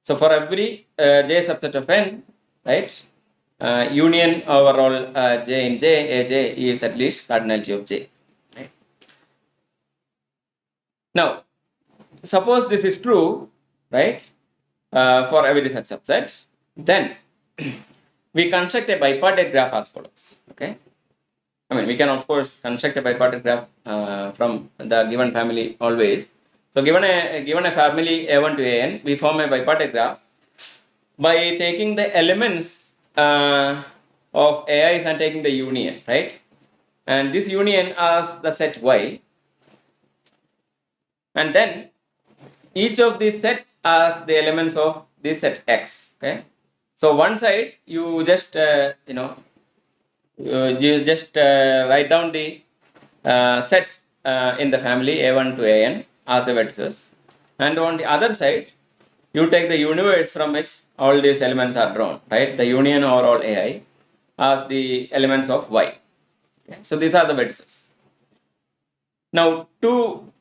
So for every j subset of n, right, union overall j in j, aj is at least cardinality of j. Right? Now, suppose this is true, right, for every such subset, then we construct a bipartite graph as follows. Okay, I mean we can of course construct a bipartite graph from the given family always. So given a family A1 to AN, we form a bipartite graph by taking the elements of AIs and taking the union, right? And this union as the set Y, and then each of these sets as the elements of this set X. Okay, so one side you just write down the sets in the family A1 to AN as the vertices, and on the other side you take the universe from which all these elements are drawn, right? The union over all AI as the elements of Y. Okay? So these are the vertices. Now two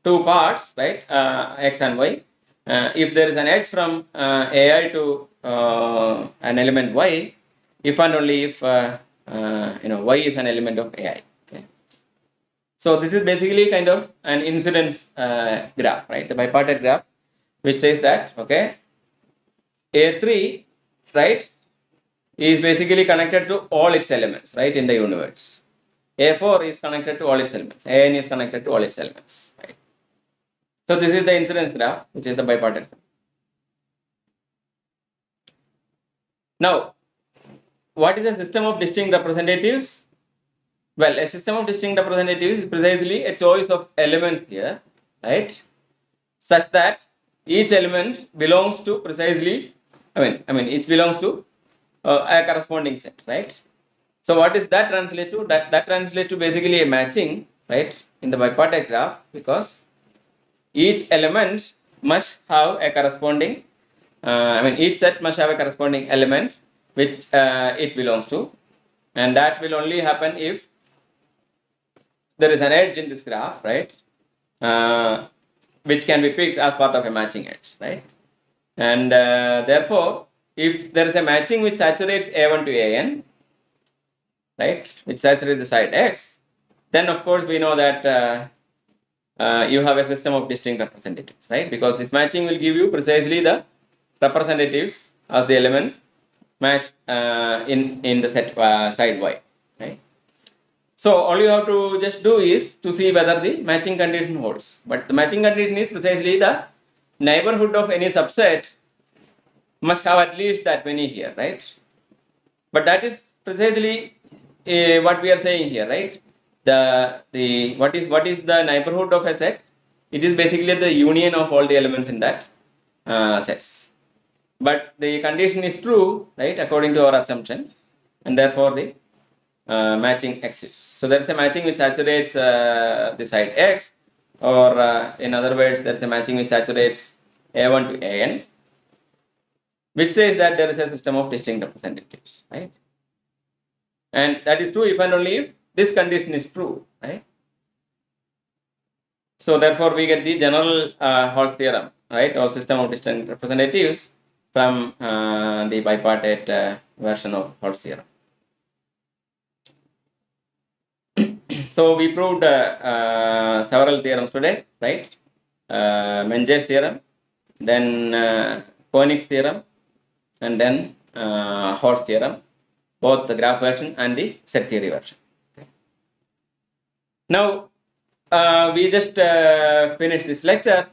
parts, right? X and Y. If there is an edge from AI to an element Y, if and only if Y is an element of AI. Okay. So this is basically kind of an incidence graph, right? The bipartite graph, which says that A3, right, is basically connected to all its elements, right, in the universe. A4 is connected to all its elements. AN is connected to all its elements, right? So this is the incidence graph, which is the bipartite graph. Now, what is a system of distinct representatives? Well, a system of distinct representatives is precisely a choice of elements here, right, such that each element belongs to precisely, it belongs to a corresponding set, right? So what is that translate to? That translates to basically a matching, right, in the bipartite graph, because each element must have a corresponding, each set must have a corresponding element which it belongs to, and that will only happen if there is an edge in this graph, right, which can be picked as part of a matching edge, right? And therefore, if there is a matching which saturates A1 to AN, right, which saturates the side X, then of course we know that you have a system of distinct representatives, right? Because this matching will give you precisely the representatives as the elements matched in the set side Y, right? So all you have to just do is to see whether the matching condition holds. But the matching condition is precisely the neighborhood of any subset must have at least that many here, right? But that is precisely what we are saying here, right? What is the neighborhood of a set? It is basically the union of all the elements in that sets. But the condition is true, right, according to our assumption, and therefore the matching exists. So there is a matching which saturates the side X, or in other words, there is a matching which saturates A1 to AN, which says that there is a system of distinct representatives, right? And that is true if and only if this condition is true, right? So therefore, we get the general Hall's theorem, right, or system of distinct representatives from the bipartite version of Hall's theorem. So we proved several theorems today, right? Menger's theorem, then Koenig's theorem, and then Hall's theorem, both the graph version and the set theory version. Okay. Now, we just finished this lecture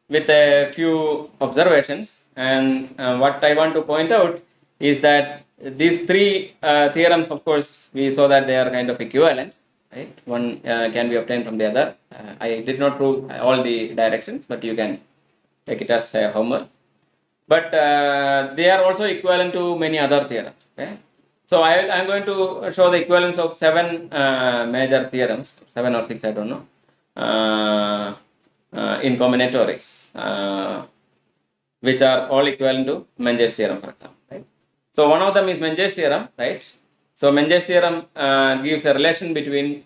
with a few observations, and what I want to point out is that these three theorems, of course, we saw that they are kind of equivalent, right? One can be obtained from the other. I did not prove all the directions, but you can take it as a homework. But they are also equivalent to many other theorems. Okay? So I am going to show the equivalence of 7 major theorems, 7 or 6, I don't know, in combinatorics, which are all equivalent to Menger's theorem, for example. Right? So one of them is Menger's theorem, right? So Menger's theorem gives a relation between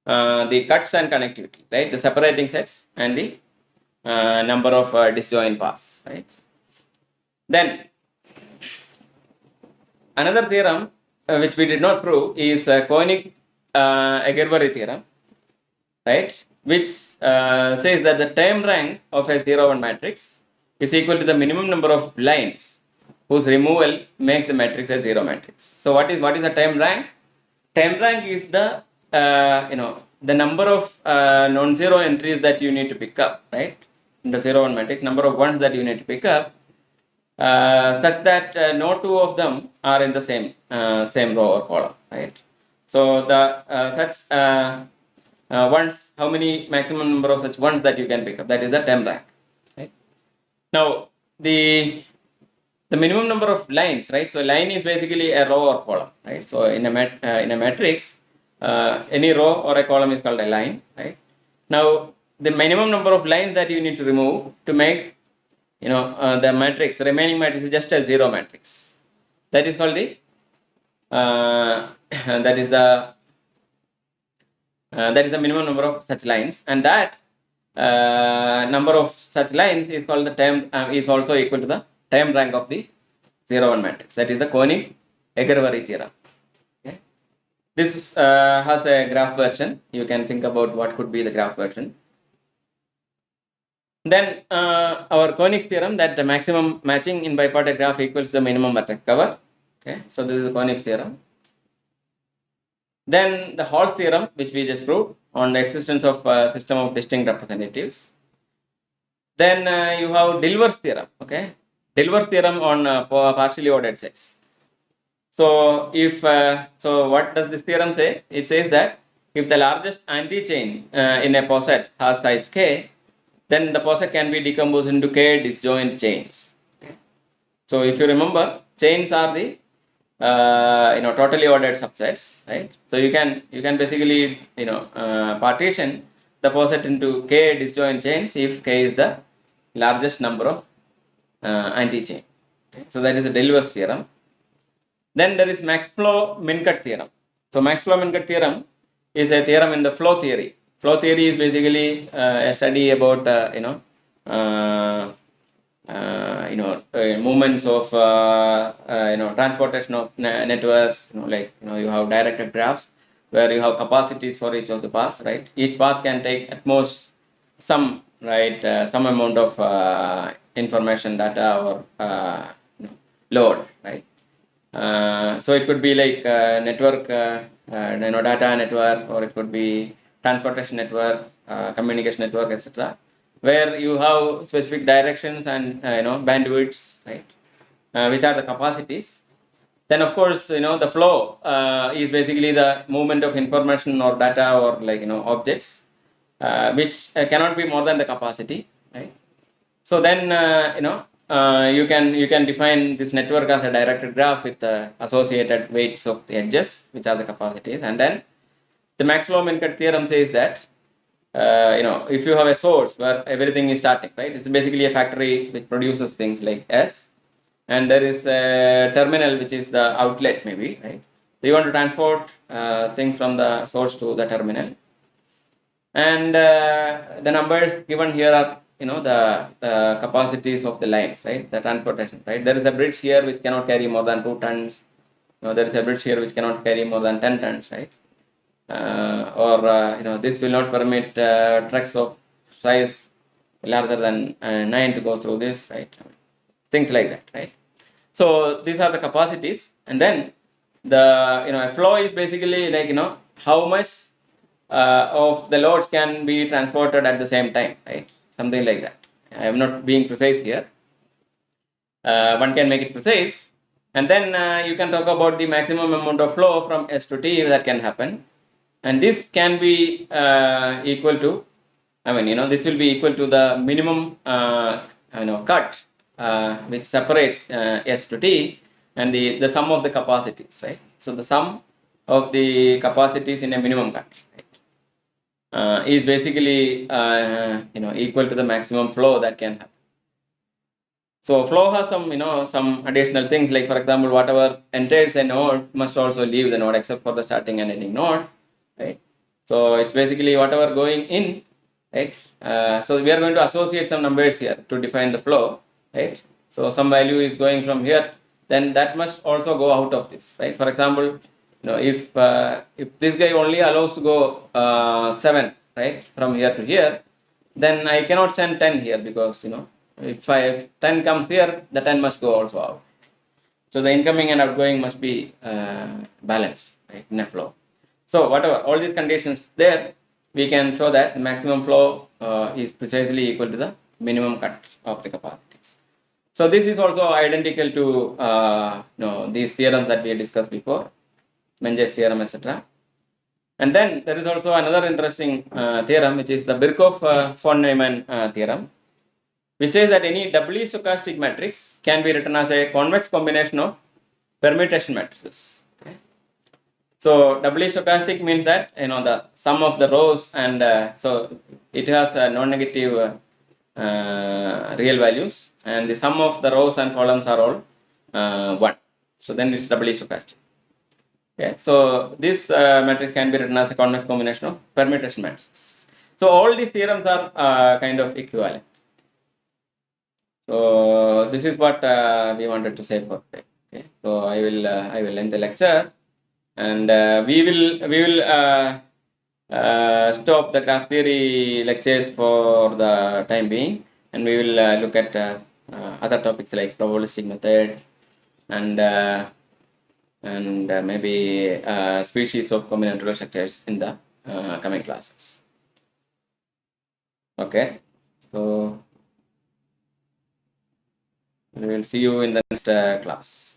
the cuts and connectivity, right? The separating sets and the number of disjoint paths, right? Then another theorem which we did not prove is Koenig theorem, right? Which says that the term rank of a 0-1 matrix is equal to the minimum number of lines whose removal makes the matrix a zero matrix. So what is the time rank? Time rank is the the number of non-zero entries that you need to pick up, right? In the 0 1 matrix, number of ones that you need to pick up, such that no two of them are in the same row or column, right? So the such ones, how many maximum number of such ones that you can pick up, that is the time rank, right? Now the minimum number of lines, right? So line is basically a row or column, right? So in a matrix, any row or a column is called a line, right? Now the minimum number of lines that you need to remove to make the matrix, the remaining matrix is just a zero matrix. That is called the that is the minimum number of such lines, and that number of such lines is called the time is also equal to the time rank of the 0 1 matrix. That is the Koenig theorem. Okay. This has a graph version. You can think about what could be the graph version. Then our Koenig theorem, that the maximum matching in bipartite graph equals the minimum matrix cover. Okay, so this is the Koenig theorem. Then the Hall's theorem, which we just proved on the existence of a system of distinct representatives. Then you have Dilworth's theorem. Okay, Dilworth's theorem on partially ordered sets. So if so, what does this theorem say? It says that if the largest anti-chain in a poset has size k, then the poset can be decomposed into k disjoint chains. Okay. So if you remember, chains are the totally ordered subsets, right? So you can basically partition the poset into k disjoint chains if k is the largest number of anti-chain. Okay. So that is the Dilworth theorem. Then there is Max-Flow-Minkert theorem. So Max-Flow-Minkert theorem is a theorem in the flow theory. Flow theory is basically a study about movements of transportation of networks. You have directed graphs where you have capacities for each of the paths, right? Each path can take at most some some amount of information, data, or load, right? So it could be like network, data network, or it could be transportation network, communication network, etc., where you have specific directions and bandwidths, right, which are the capacities. Then of course the flow is basically the movement of information or data or objects, which cannot be more than the capacity, right? So then you can define this network as a directed graph with associated weights of the edges, which are the capacities. And then the Max-Flow-Minkert theorem says that if you have a source where everything is static, right? It's basically a factory which produces things like S, and there is a terminal which is the outlet, maybe, right? So you want to transport things from the source to the terminal, and the numbers given here are the capacities of the lines, right? The transportation, right? There is a bridge here which cannot carry more than 2 tons. There is a bridge here which cannot carry more than 10 tons, right? This will not permit trucks of size larger than 9 to go through this, right? Things like that, right? So these are the capacities, and then the flow is basically how much of the loads can be transported at the same time, right? Something like that. I am not being precise here. One can make it precise, and then you can talk about the maximum amount of flow from S to T that can happen, and this can be equal to, this will be equal to the minimum cut which separates S to T, and the sum of the capacities, right? So the sum of the capacities in a minimum cut, right, is basically equal to the maximum flow that can happen. So flow has some additional things, like for example, whatever enters a node must also leave the node except for the starting and ending node, right? So it's basically whatever going in, right? So we are going to associate some numbers here to define the flow, right? So some value is going from here, then that must also go out of this, right? For example, if this guy only allows to go 7, right, from here to here, then I cannot send 10 here, because if 10 comes here, the 10 must go also out. So the incoming and outgoing must be balanced, right, in a flow. So whatever, all these conditions there, we can show that the maximum flow is precisely equal to the minimum cut of the capacities. So this is also identical to these theorems that we had discussed before, Menger's theorem, etc. And then there is also another interesting theorem, which is the Birkhoff-von-Neumann theorem, which says that any doubly stochastic matrix can be written as a convex combination of permutation matrices. Okay. So doubly stochastic means that the sum of the rows, and so it has non-negative real values, and the sum of the rows and columns are all 1. So then it's doubly stochastic. Okay, so this matrix can be written as a convex combination of permutation matrices. So all these theorems are kind of equivalent. So this is what we wanted to say for today. Okay, so I will end the lecture, and we will stop the graph theory lectures for the time being, and we will look at other topics like probabilistic method and maybe species of combinatorial structures in the coming classes. Okay, so we will see you in the next class.